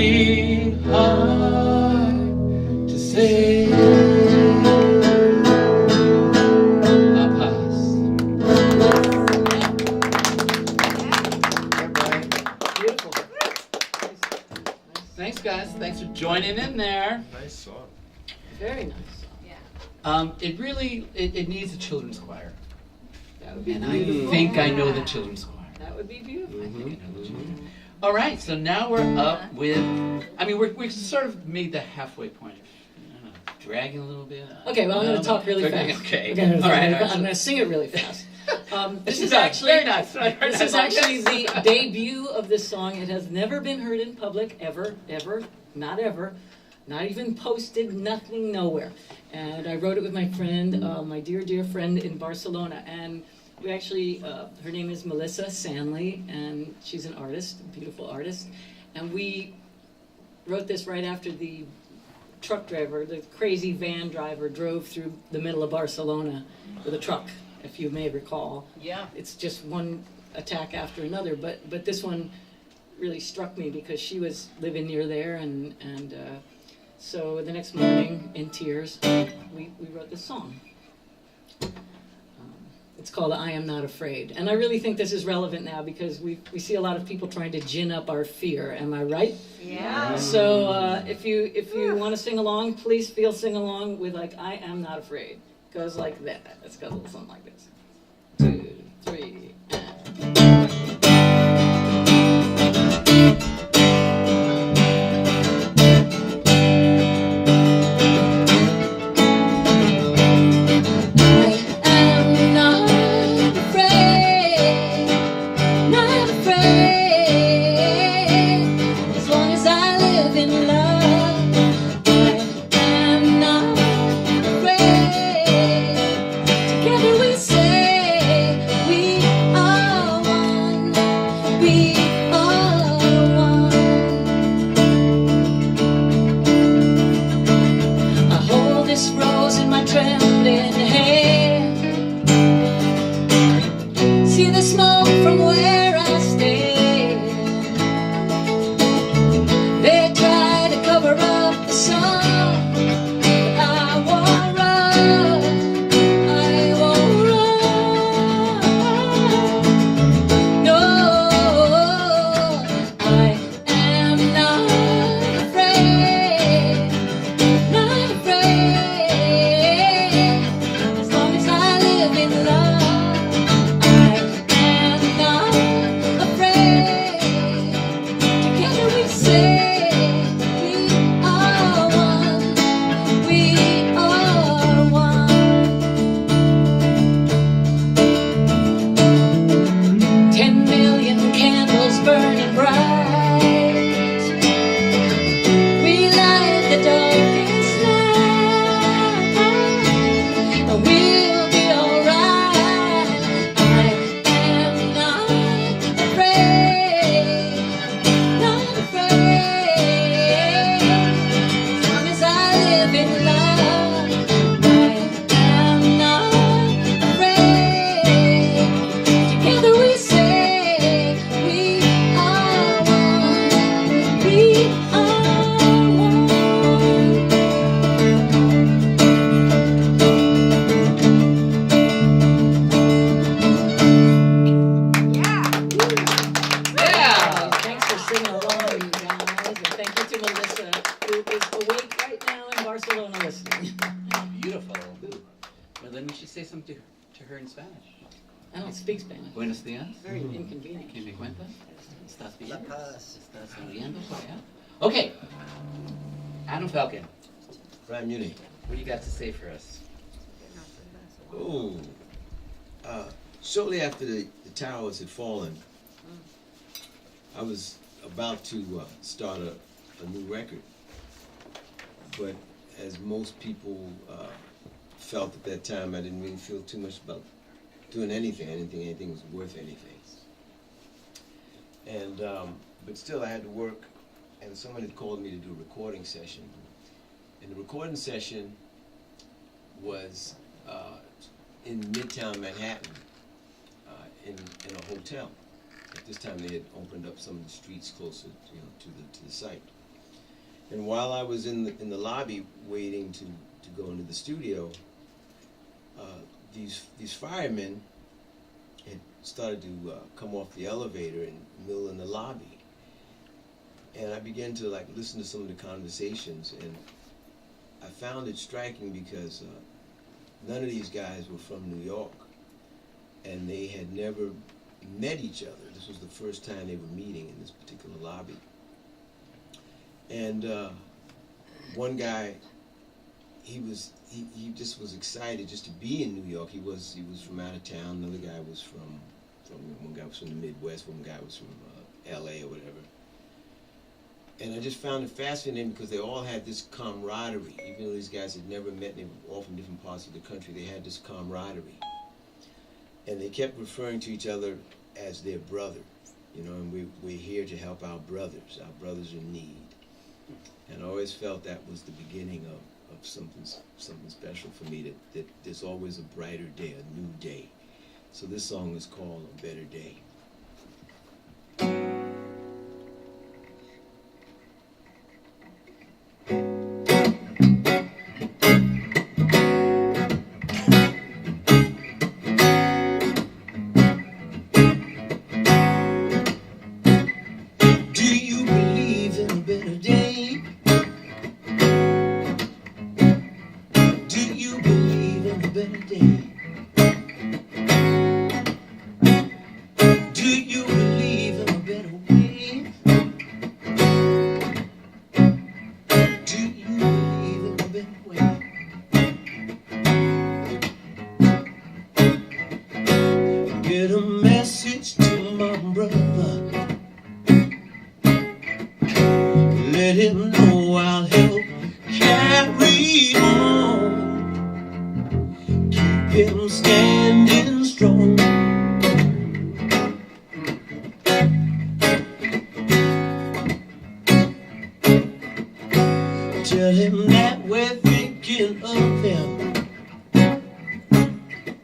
S7: be hard to say.
S1: La Paz.
S3: Beautiful.
S1: Thanks, guys. Thanks for joining in there.
S5: Nice song.
S3: Very nice.
S1: It really, it needs a children's choir.
S3: That would be
S1: And I
S3: beautiful.
S1: think I know the children's choir.
S3: That would be beautiful.
S1: I think I know the children. All right, so now we're up with, I mean, we sort of made the halfway point. Dragging a little bit.
S3: Okay, well, I'm going to talk really fast.
S1: Okay.
S3: Okay,
S1: All right.
S3: I'm going to sing it really fast. This is
S1: Very
S3: actually
S1: nice. Very
S3: this
S1: nice.
S3: is actually the debut of this song. It has never been heard in public ever, not even posted, nothing, nowhere. And I wrote it with my friend, my dear friend in Barcelona. And we actually, her name is Melissa Sanley, and she's an artist, a beautiful artist. And we wrote this right after the truck driver, the crazy van driver, drove through the middle of Barcelona with a truck, if you may recall.
S10: Yeah.
S3: It's just one attack after another, but this one really struck me because she was living near there, and so the next morning, in tears, we wrote this song. It's called I Am Not Afraid. And I really think this is relevant now because we see a lot of people trying to gin up our fear. Am I right?
S10: Yeah.
S3: So if you want to sing along, please sing along with like I Am Not Afraid. It goes like that. Let's go a little something like this. 2, 3, I don't speak Spanish.
S1: Buenos días.
S3: Very inconvenient.
S1: ¿Qué me cuentas? ¿Estás bien? ¿Estás sonriendo por allá? Okay. Adam Falcon,
S8: Brian Muni.
S1: what do you got to say for us?
S8: Oh, shortly after the towers had fallen, I was about to start a new record. But as most people felt at that time, I didn't really feel too much about doing anything was worth anything. And, but still I had to work, and someone had called me to do a recording session. And the recording session was in Midtown Manhattan, in a hotel. At this time they had opened up some of the streets closer, to the site. And while I was in the lobby waiting to go into the studio, these firemen had started to come off the elevator and mill in the lobby. And I began to like listen to some of the conversations, and I found it striking because none of these guys were from New York, and they had never met each other. This was the first time they were meeting in this particular lobby. And one guy, he just was excited just to be in New York. He was from out of town. Another guy was one guy was from the Midwest. One guy was from L.A. or whatever. And I just found it fascinating because they all had this camaraderie. Even though these guys had never met, they were all from different parts of the country, they had this camaraderie. And they kept referring to each other as their brother. You know, and we're here to help our brothers in need. And I always felt that was the beginning of something special for me, that there's always a brighter day, a new day. So this song is called A Better Day. Tell him that we're thinking of him,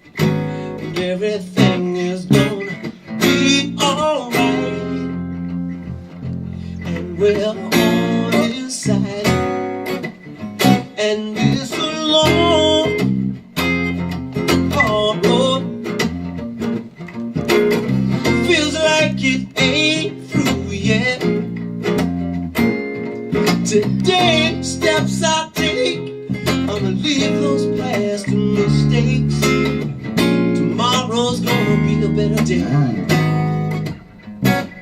S8: and everything is gonna be alright, and we're on his side, and this a long, hard road. Feels like it ain't through yet. Today, steps I take, I'ma leave those past mistakes. Tomorrow's gonna be a better day.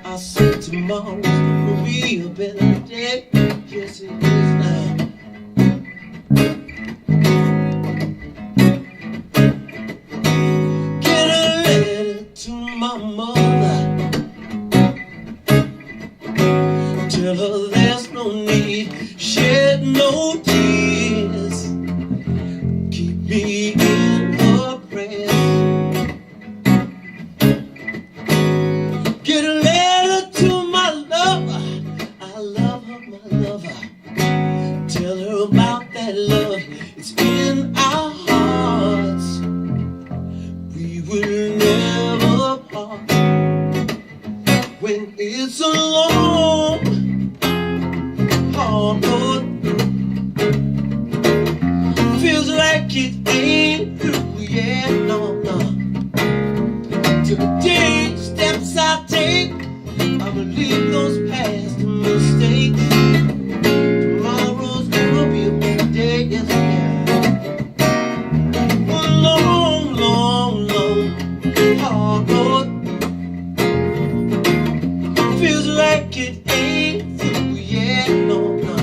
S8: I said tomorrow's gonna be a better day. Yes, it is now. Get a letter to my mother. Tell her there's no need, shed no tears. Keep me in her prayers. Get a letter to my lover. I love her, my lover. Tell her about that love. It's in our hearts. We will never part. When it's a long, hard road, feels like it ain't through yet, no, no. Today, steps I take, I'ma leave those past mistakes. Tomorrow's gonna be a better day, yes, yeah. One long, long, long, hard road, feels like it ain't through yet, no, no.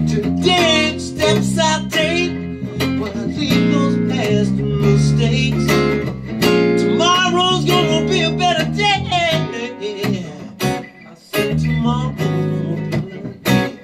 S8: Today, steps I take, when I leave those past mistakes. Tomorrow's gonna be a better day. I said tomorrow's gonna be a better day.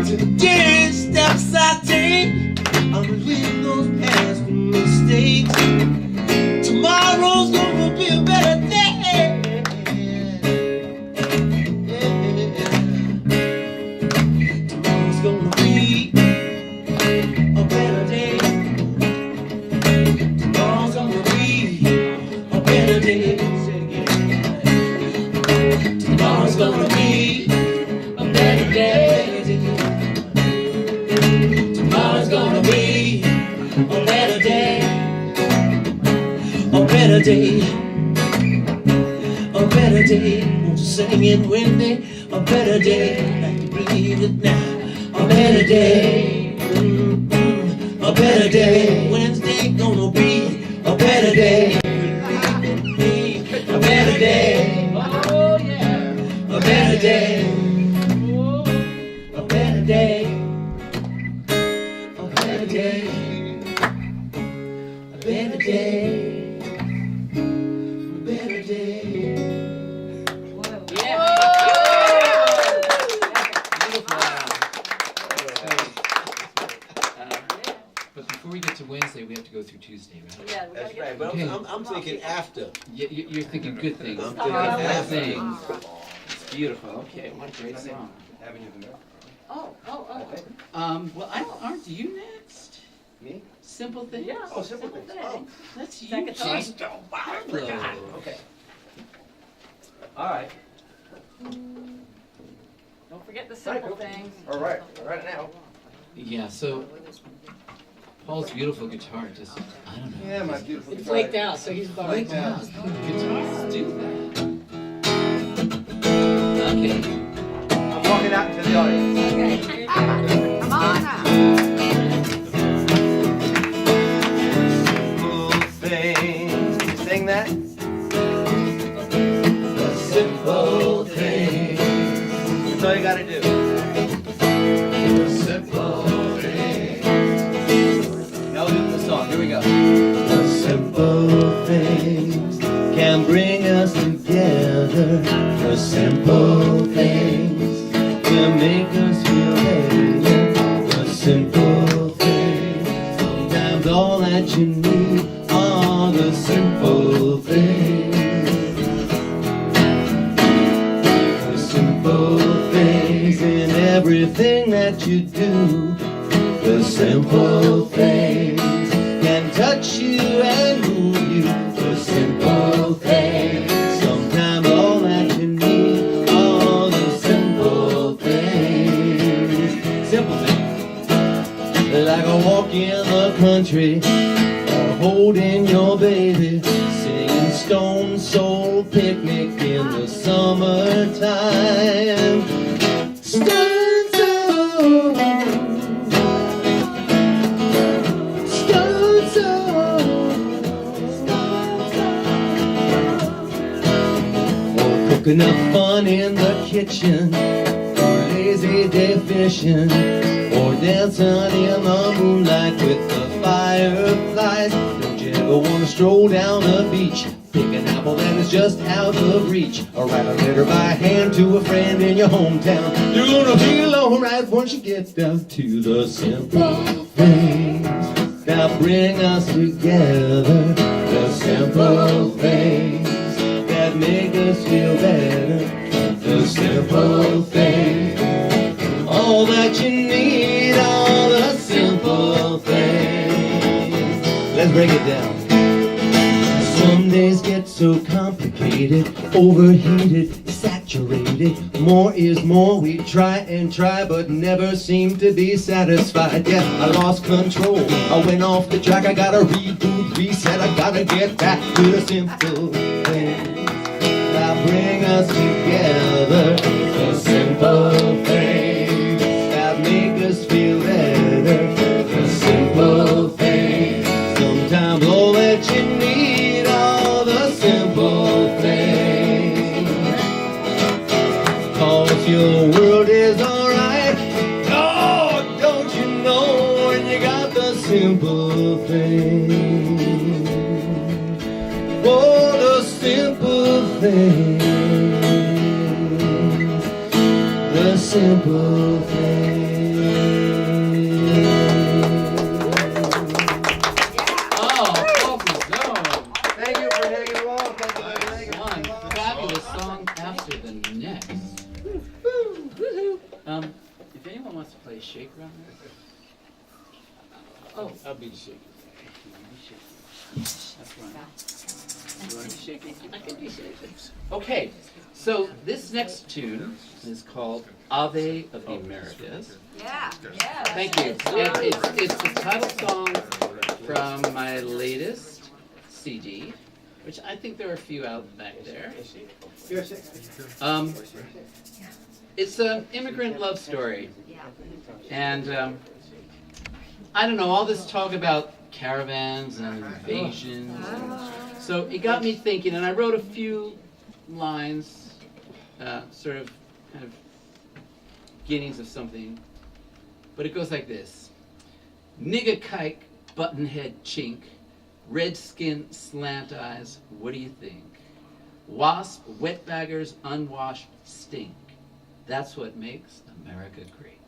S7: Today steps I take, I'm leaving those past mistakes. Tomorrow's gonna be a better day. Tomorrow's gonna be a better day. Tomorrow's gonna be a better day. Tomorrow's gonna be a better day. Tomorrow's gonna be a better day. A better day. A better day. Won't you sing it with me? A better day. Like you believe it now. A better day. A better day. Wednesday gonna be a better day. A better day. Oh yeah. A better day. A better day. A better day. A better day. A better day.
S1: But before we get to Wednesday, we have to go through Tuesday, right?
S10: Yeah, we gotta
S8: That's
S10: get
S8: right, but
S1: Okay.
S8: I'm thinking after.
S1: You're thinking good things.
S8: I'm
S1: Good
S8: thinking
S1: things. It's beautiful. Okay, what a great song.
S10: Oh.
S1: Well, aren't you next?
S9: Me?
S1: Simple things.
S10: Yeah.
S9: Oh, simple things. Oh.
S1: That's you.
S10: Second song.
S1: Just don't bother.
S9: Okay. All right.
S10: Don't forget the simple things.
S9: All right. All right now.
S1: Yeah. So Paul's beautiful guitar just I don't know.
S9: Yeah, my beautiful.
S3: It flaked out, so he's borrowing.
S1: Flaked out. Guitars do that. Okay.
S9: I'm walking out into the audience.
S10: Okay, here you go. Come on out.
S9: Simple things. You sing that?
S7: The simple thing.
S9: That's all you gotta do.
S7: The simple thing.
S9: Now we'll do the song. Here we go.
S7: The simple things can bring us together. The simple things can make us feel better. The simple things, sometimes all that you need are the simple things. The simple things in everything that you do. The simple things can touch you and move you. The simple things, sometimes all that you need are the simple things. Simple things, like a walk in the country, or holding your baby, singing Stone Soul Picnic in the summertime. Stone Soul. Cooking up fun in the kitchen, or lazy day fishing, or dancing in the moonlight with the fireflies. Don't you ever wanna stroll down the beach, pick an apple that is just out of reach, or write a letter by hand to a friend in your hometown? You're gonna feel alright once you get down to the simple things that bring us together. The simple things that make us feel better. The simple things, all that you need, all the simple things. Let's break it down. Some days get so complicated, overheated, saturated. More is more, we try and try, but never seem to be satisfied. Yeah, I lost control, I went off the track, I gotta reboot, reset, I gotta get back to the simple things that bring us together. The simple things that make us feel better. The simple things, sometimes all that you need are the simple things. 'Cause your world is alright. Oh, don't you know when you got the simple things? Oh, the simple things. The a simple thing.
S1: Oh, Paul Guzzone.
S9: Thank you for taking it along. Thank you for taking it
S1: One
S9: along.
S1: fabulous song after the next. If anyone wants to play Shake around there. Oh,
S8: I'll be the shaker.
S1: that's fine. You want to be shaking? I can be shaking. Okay, so this next tune is called Ave of the Americas.
S10: Yeah, yeah.
S1: Thank you. It's the title song from my latest CD, which I think there are a few out back there. It's an immigrant love story. And I don't know, all this talk about caravans and invasions. So it got me thinking, and I wrote a few lines, sort of, kind of beginnings of something. But it goes like this. Nigga kike, button head chink, red skin, slant eyes, what do you think? Wasp, wetbaggers, unwashed, stink. That's what makes America great.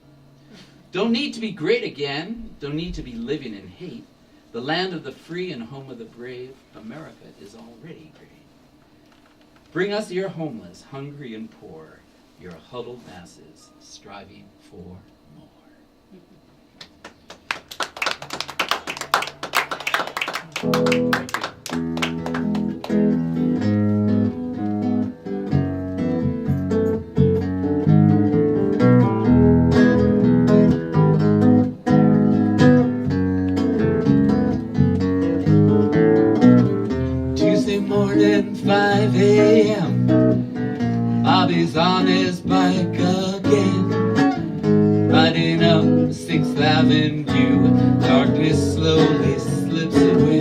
S1: Don't need to be great again, don't need to be living in hate. The land of the free and home of the brave, America is already great. Bring us your homeless, hungry and poor, your huddled masses striving for more.
S7: Tuesday morning, 5 a.m. Bobby's on his bike again, riding up 6th Avenue. Darkness slowly slips away.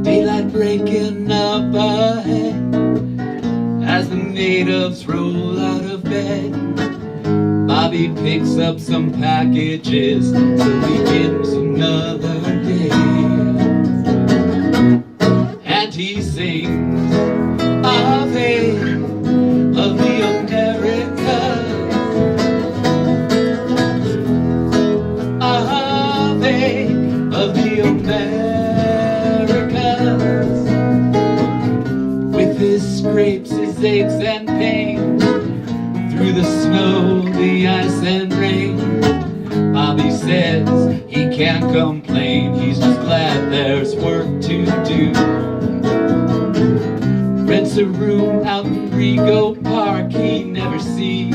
S7: Daylight breaking up ahead as the natives roll out of bed. Bobby picks up some packages to begins another day. And he sings Ave of the Americas, Ave of the Americas. With his scrapes, his aches and pains, through the snow, the ice and rain, Bobby says he can't complain, he's just glad there's work to do. Rents a room out in Rego Park he never sees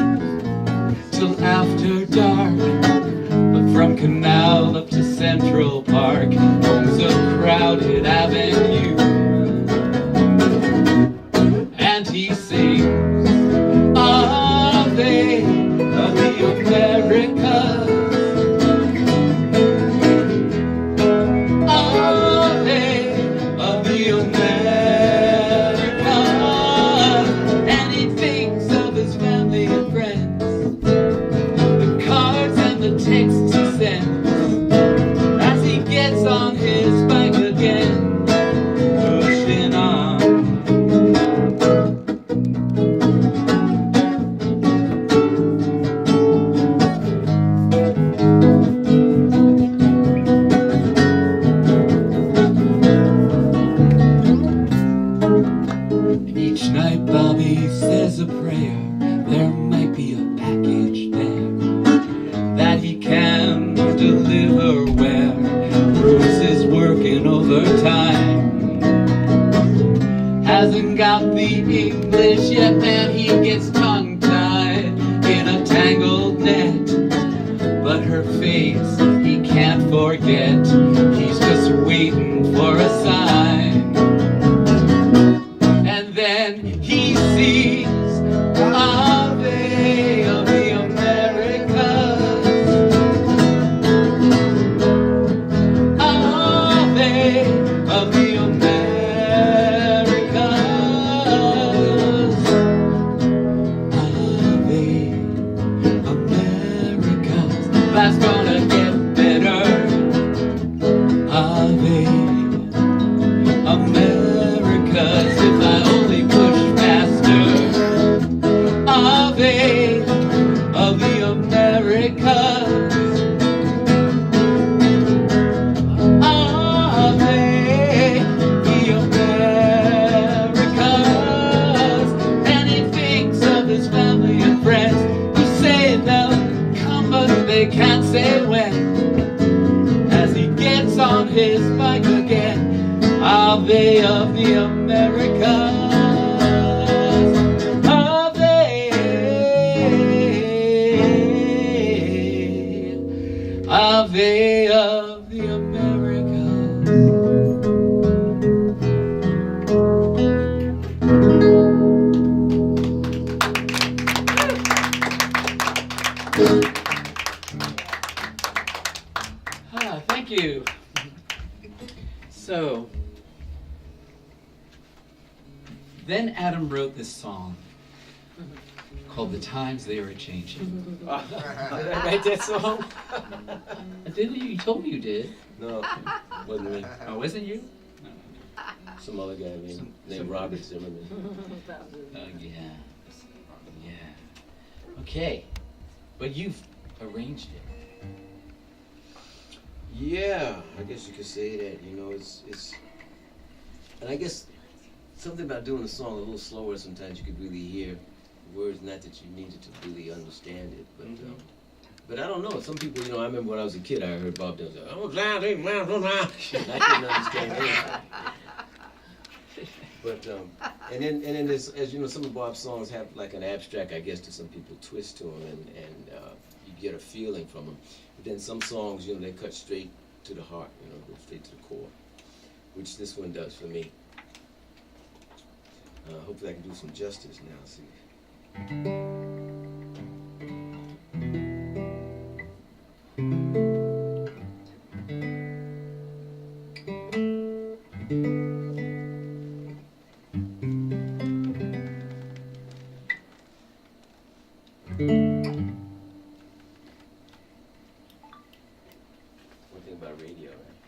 S7: till after dark. But from Canal up to Central Park, home's a crowded avenue. And he sings Ave of the Americas, Ave of the Americas. And he thinks of his family and friends, the cards and the texts he sends, as he gets on his bike again, pushing on. Each night Bobby says a prayer, there might be a package there that he can deliver where Bruce is working overtime. Hasn't got the English yet, man, he gets tongue-tied in a tangled net. But her face he can't forget, he's just waiting for a sign. And then he sees Ave of the Americas, Ave of the Americas, Ave Americas. Life's gonna get better Ave of the Americas. Ave the Americas. And he thinks of his family and friends who say they'll come but they can't say when. As he gets on his bike again, Ave of the Americas. Ave of the Americas.
S1: Thank you. So, then Adam wrote this song called "The Times They Are Changing."
S8: Did I write that song?
S1: Didn't you? You told me you did.
S8: No, wasn't me.
S1: Oh, wasn't you?
S8: Some other guy named Robert Zimmerman.
S1: Yeah. Yeah. Okay. But you've arranged it.
S8: Yeah, I guess you could say that. You know, it's, and I guess something about doing a song a little slower. Sometimes you could really hear words, not that you needed to really understand it, but I don't know. Some people, you know, I remember when I was a kid, I heard Bob Dylan say, I couldn't understand anything. But and then there's, as you know, some of Bob's songs have like an abstract, I guess, to some people, twist to them, and you get a feeling from them. But then some songs, you know, they cut straight to the heart, you know, go straight to the core, which this one does for me. Hopefully I can do some justice now. See. One thing about radio, right?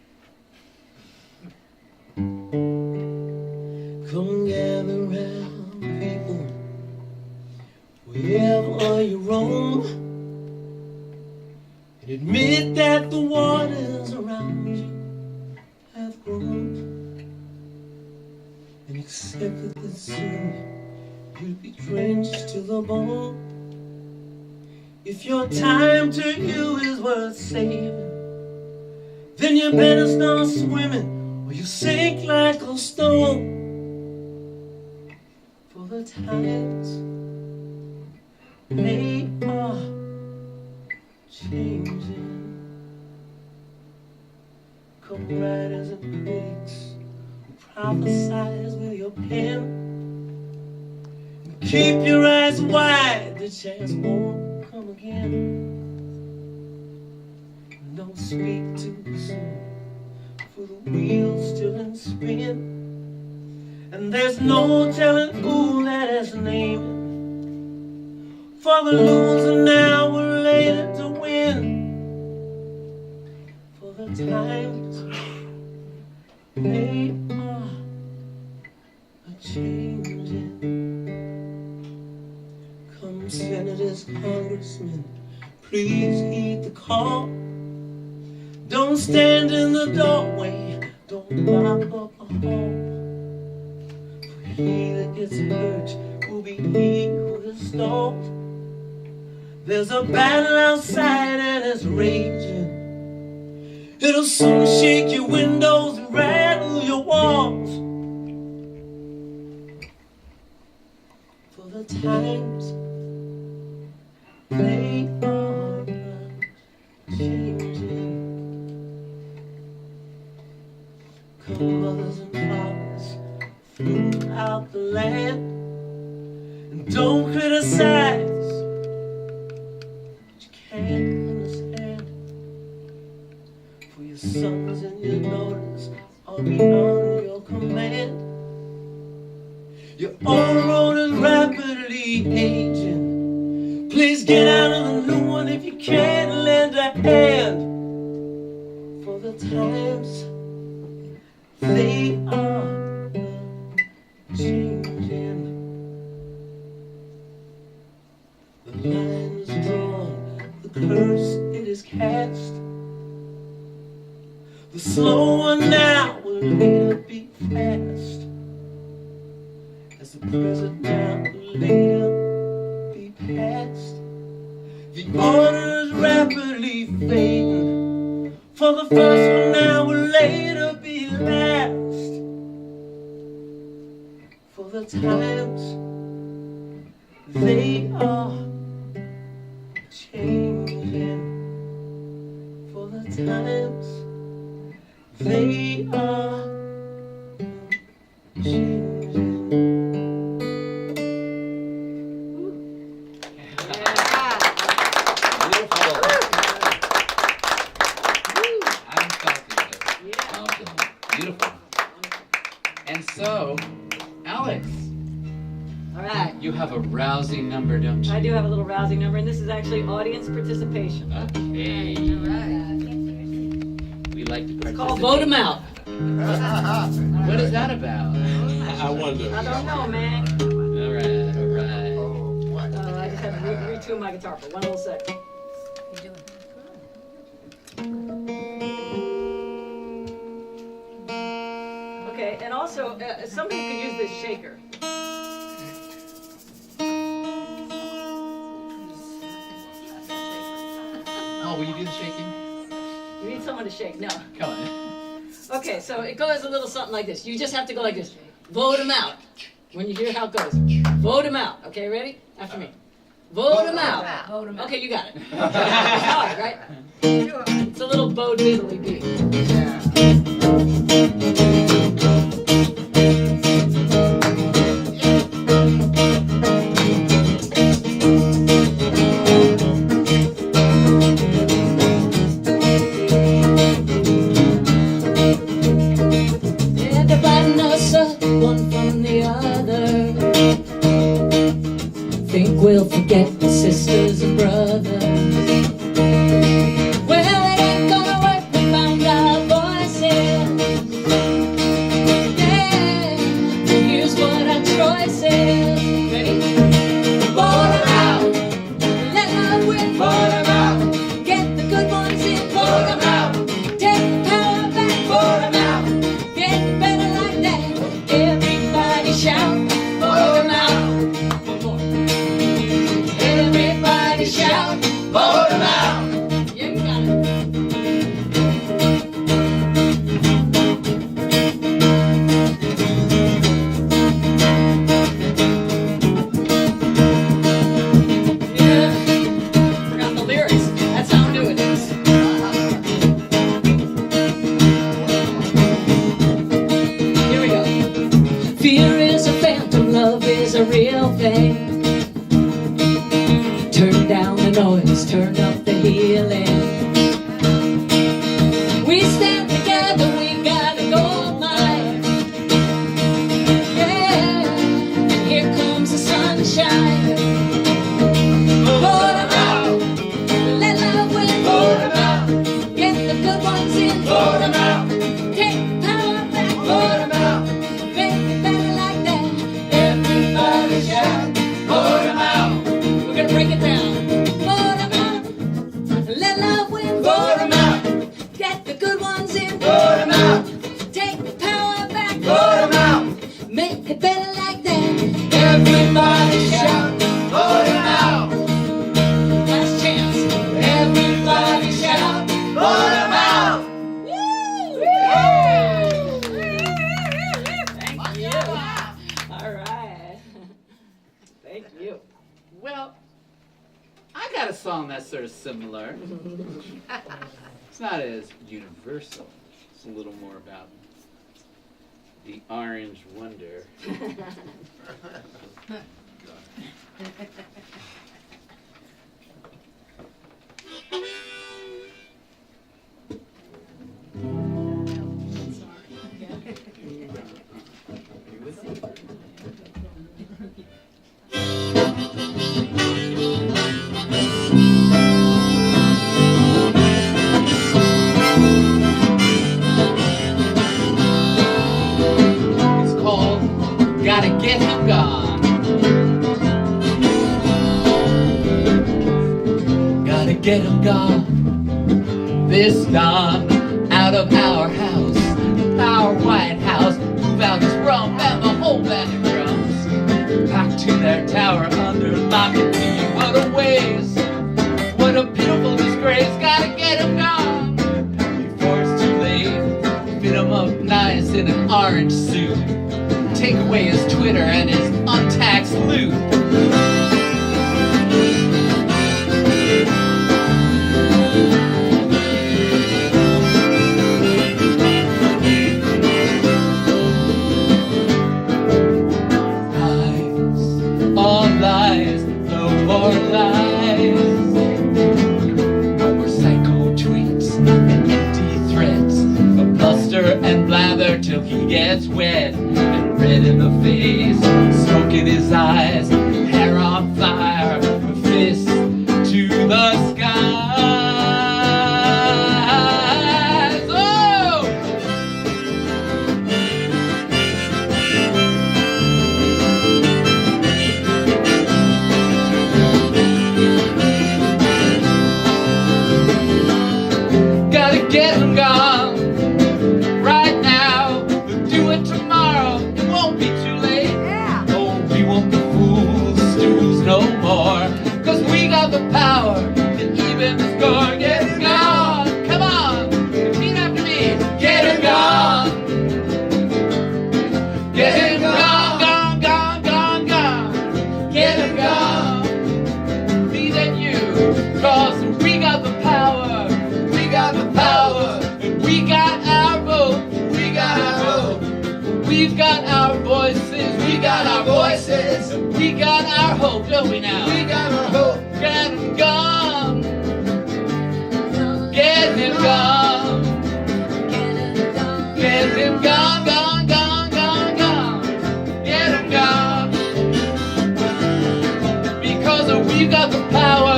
S8: Come gather round, people, wherever you roam, and admit that the waters around you have grown, and accept that soon you'll be drenched to the bone. If your time to you is worth saving, then you better start swimming, or you sink like a stone. For the times, they are changing. Come writers and critics who prophesize with your pen, and keep your eyes wide, the chance won't come again. Don't speak too soon, for the wheel's still in spin, and there's no telling who that is naming. For the loser now will later to win. For the times, they are a-changing. Come senators, congressmen, please heed the call. Don't stand in the doorway, don't block up a hall. For he that gets hurt will be he who is stalled. There's a battle outside and it's raging. It'll soon shake your windows and rattle your walls. For the times, they are changing. Come mothers and fathers throughout the land, and don't criticize what you can't understand. For your sons and your daughters are beyond your command. Your old road is rapidly aging. Please get out of the new one if you can't lend a hand. For the times, they are changing.
S7: curse it is cast. The slow one now will later be fast, as the present now will later be past. The order's rapidly fading, for the first one now will later be last. For the times, they are changing. For the times, they are changing.
S1: Beautiful. And so, Alex,
S3: All right.
S1: you have a rousing number, don't you?
S3: I do have a little rousing number, and this is actually audience participation.
S1: Okay. We like to participate.
S3: It's called Vote 'em Out.
S1: What is that about?
S8: I wonder.
S3: I don't know, man.
S1: All right, all right.
S3: I just had to retune my guitar for one little second. Okay, and also, somebody could use this shaker.
S1: Oh, will you do the shaking?
S3: You need someone to shake. No.
S1: Come on.
S3: Okay, so it goes a little something like this. You just have to go like this. Vote 'em out. When you hear how it goes. Vote 'em out. Okay, ready? After me. Vote 'em out.
S10: Vote 'em out.
S3: Okay, you got it. It's hard, right? It's a little Bo Diddley beat. Everybody knows one from the other. Think we'll forget the sisters and brothers. Well, it ain't gonna work. We found our voices. Yeah, here's what our choice is. Ready? Vote 'em out. Let love win. Vote 'em out. Get the good ones in. Vote 'em out. Take the power back. Vote 'em out. Get better like that. Everybody shout. Vote 'em out. One more. Everybody shout. Vote 'em out. Yeah, you got it. Yeah. Forgot the lyrics. That's how I'm doing this. Here we go. Fear is a phantom, love is a real thing. Turn down the noise, turn up the healing. We stand together, we got a gold mine. Yeah, and here comes the sunshine. Vote 'em out. Let love win. Vote 'em out. Get the good ones in. Vote 'em out. Take the power back. Vote 'em out. Make it better like that. Everybody shout. Vote 'em out. We're gonna break it down. Vote 'em out. Let love win. Vote 'em out. Get the good ones in. Vote 'em out. Take the power back. Vote 'em out. Make it better like that. Everybody shout. Vote 'em out. Last chance. Everybody shout. Vote 'em out. Thank you. All right. Thank you.
S1: Well, I got a song that's sort of similar. It's not as universal. It's a little more about the orange wonder. It's called Gotta Get Him Gone. get him gone. This dawn, out of our house, our White House, move out his rum and the whole band of drums. Back to their tower under lock and key. What a waste, what a pitiful disgrace. Gotta get him gone before it's too late. Fit him up nice in an orange suit. Take away his Twitter and his untaxed loot. All lies, no more lies. No more psycho tweets and empty threats. But bluster and blather till he gets wet and red in the face, smoke in his eyes, hair on fire, fist to the skies. Oh! Gotta get him gone right now. We'll do it tomorrow. It won't be too late.
S10: Yeah.
S1: Oh, we won't be fools, stews no more. 'Cause we got the power to even the score. Get him gone. Come on. Repeat after me. Get him gone. Get him gone, gone, gone, gone, gone. Get him gone. Me and you. 'Cause we got the power. We got the power. And we got our vote. We got our vote. We've got our voices. We got our voices. And we got our hope, don't we now? We got our hope. Get him gone. Get him gone. Get him gone, gone, gone, gone, gone. Get him gone. Because we've got the power.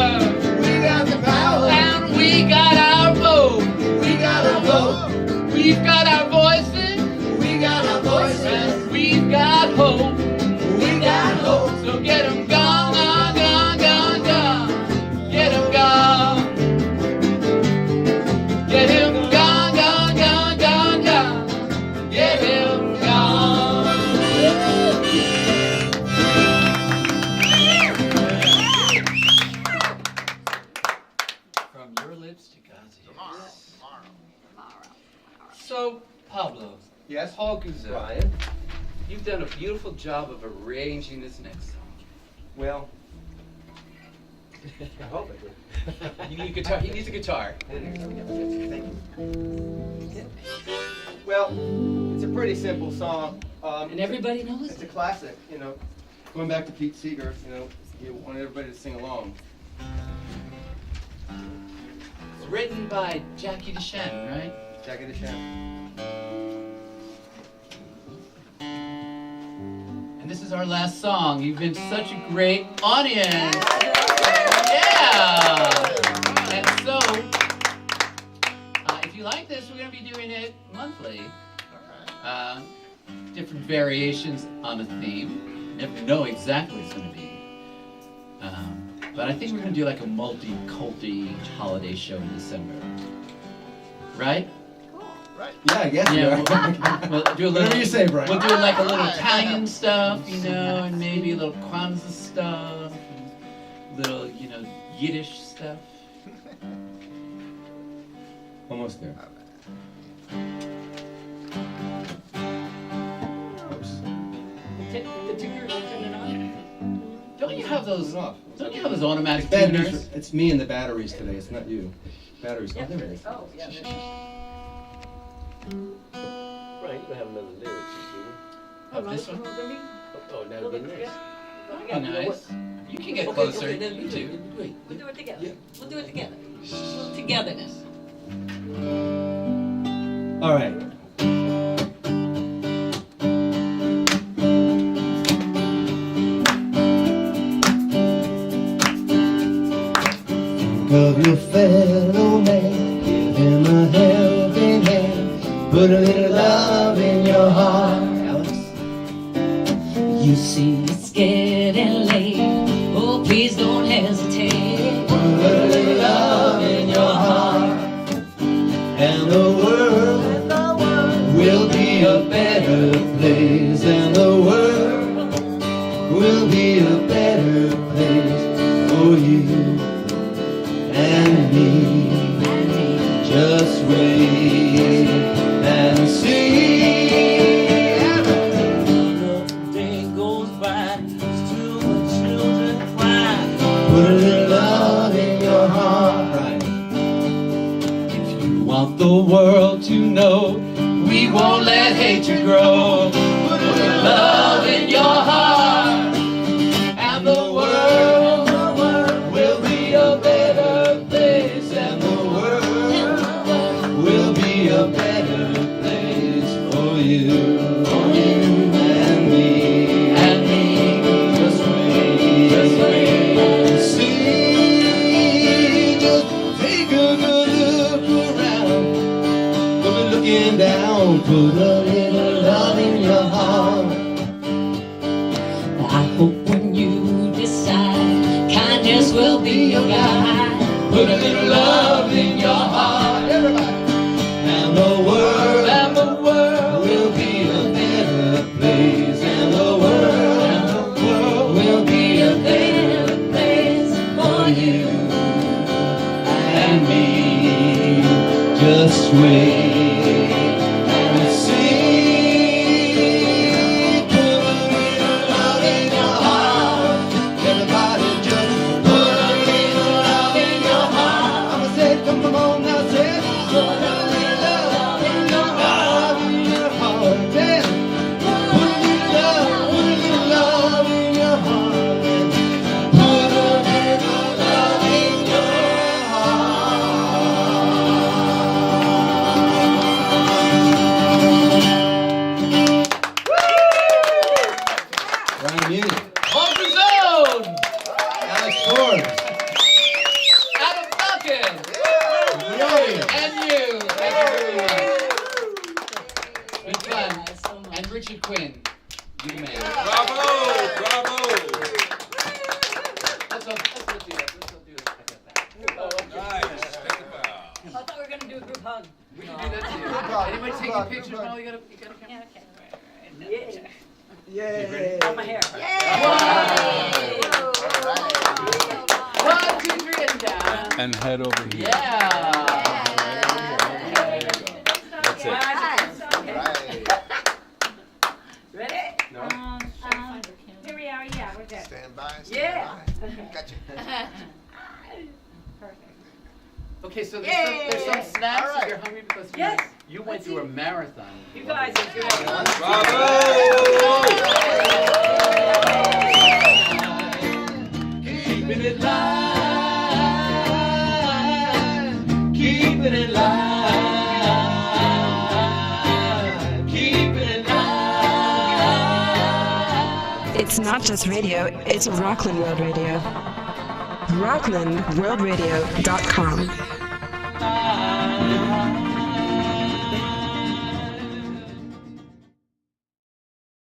S1: We got the power. And we got our vote. We got our vote. We've got our voices. We got our voices. And we've got hope. We got hope. So get him gone, gone, gone, gone, gone. Get him gone. Get him gone, gone, gone, gone, gone. Get him gone. From your lips to God's ears. So, Pablo,
S9: Yes?
S1: Paul Guzzone,
S9: Brian?
S1: you've done a beautiful job of arranging this next song.
S9: Well, I hope I did.
S1: You need a guitar. He needs a guitar.
S9: Thank you. Well, it's a pretty simple song.
S3: And everybody knows
S9: It's a
S3: it.
S9: classic, you know. Going back to Pete Seeger, you know, he wanted everybody to sing along.
S1: It's written by Jackie DeShannon, right?
S9: Jackie DeShannon.
S1: And this is our last song. You've been such a great audience. Yeah. And so, if you like this, we're going to be doing it monthly. Different variations on a theme. Never know exactly what it's going to be. But I think we're going to do like a multi-culty holiday show in December. Right?
S9: Yeah, I guess.
S1: Yeah,
S9: Yeah.
S1: we'll do a little.
S9: Whatever you say, Brian.
S1: We'll do like a little Italian stuff, you know, and maybe a little Kwanzaa stuff, and little, you know, Yiddish stuff.
S4: Almost there. Oops.
S3: The tuner, turn it on.
S1: Don't you have those?
S9: Turn it off.
S1: Don't you have those automatic
S4: Bad
S1: tuners?
S4: news. It's me and the batteries today. It's not you. Batteries.
S3: Yeah,
S4: Oh, there it is.
S3: oh, yeah.
S11: Right, you don't have another lyrics, do you?
S1: Oh, this one?
S11: Oh, that would be nice.
S1: That'd be nice. You can get
S3: Okay,
S1: closer.
S3: okay, then
S1: You too.
S3: Wait, we'll do it together. We'll do it together. Togetherness.
S4: All right.
S7: Of your fellow man, give him a helping hand, put a little love in your heart. Alex. You see it's getting late, oh please don't hesitate, put a little love you and me. Just wait and see. Another day goes by, still the children cry. Put a little love in your heart, right? If you want the world to know, we won't let hatred grow. Put a little love in your heart, and the world will be a better place, and the world will be a better place for you and me. Just wait and see. Just take a good look around. Don't be looking down. Put a little love in your heart. I hope when you decide, kindness will be your guide. Put a little love in your heart, everybody. And the world will be a better place. And the world will be a better place for you and me. Just wait and see. Put a little love in your heart. Everybody just put a little love in your heart. I'ma say, come on now, say it. Put a little love in your heart. Yeah. Put a little love in your heart. Put a little love in your heart. Ryan Muni.
S1: Guzzone!
S7: Alex Forbes.
S1: Adam Falcon!
S7: Guzzone.
S1: And you! Thank you very much. Been fun.
S3: So much.
S1: And Richard Quinn, you the man.
S6: Bravo! Bravo!
S1: Let's do that.
S6: Nice. Take a bow.
S10: I thought we were gonna do a group hug.
S1: We can do that too. Anybody taking pictures? No, you gotta come.
S10: Yeah, okay.
S7: Yay.
S10: Got my hair.
S1: One, two, three, and down.
S6: And head over here.
S1: Yeah.
S6: That's it.
S10: Ready?
S12: Here we are, yeah, we're good.
S5: Stand by.
S10: Yeah.
S5: Gotcha.
S12: Perfect.
S1: Okay, so there's some snacks
S5: All right.
S1: if you're hungry because
S10: Yes.
S1: you went through a marathon.
S10: You guys are good.
S6: Bravo!
S7: Keeping it live, keeping it live, keeping it live.
S2: It's not just radio, it's Rockland World Radio. RocklandWorldRadio.com.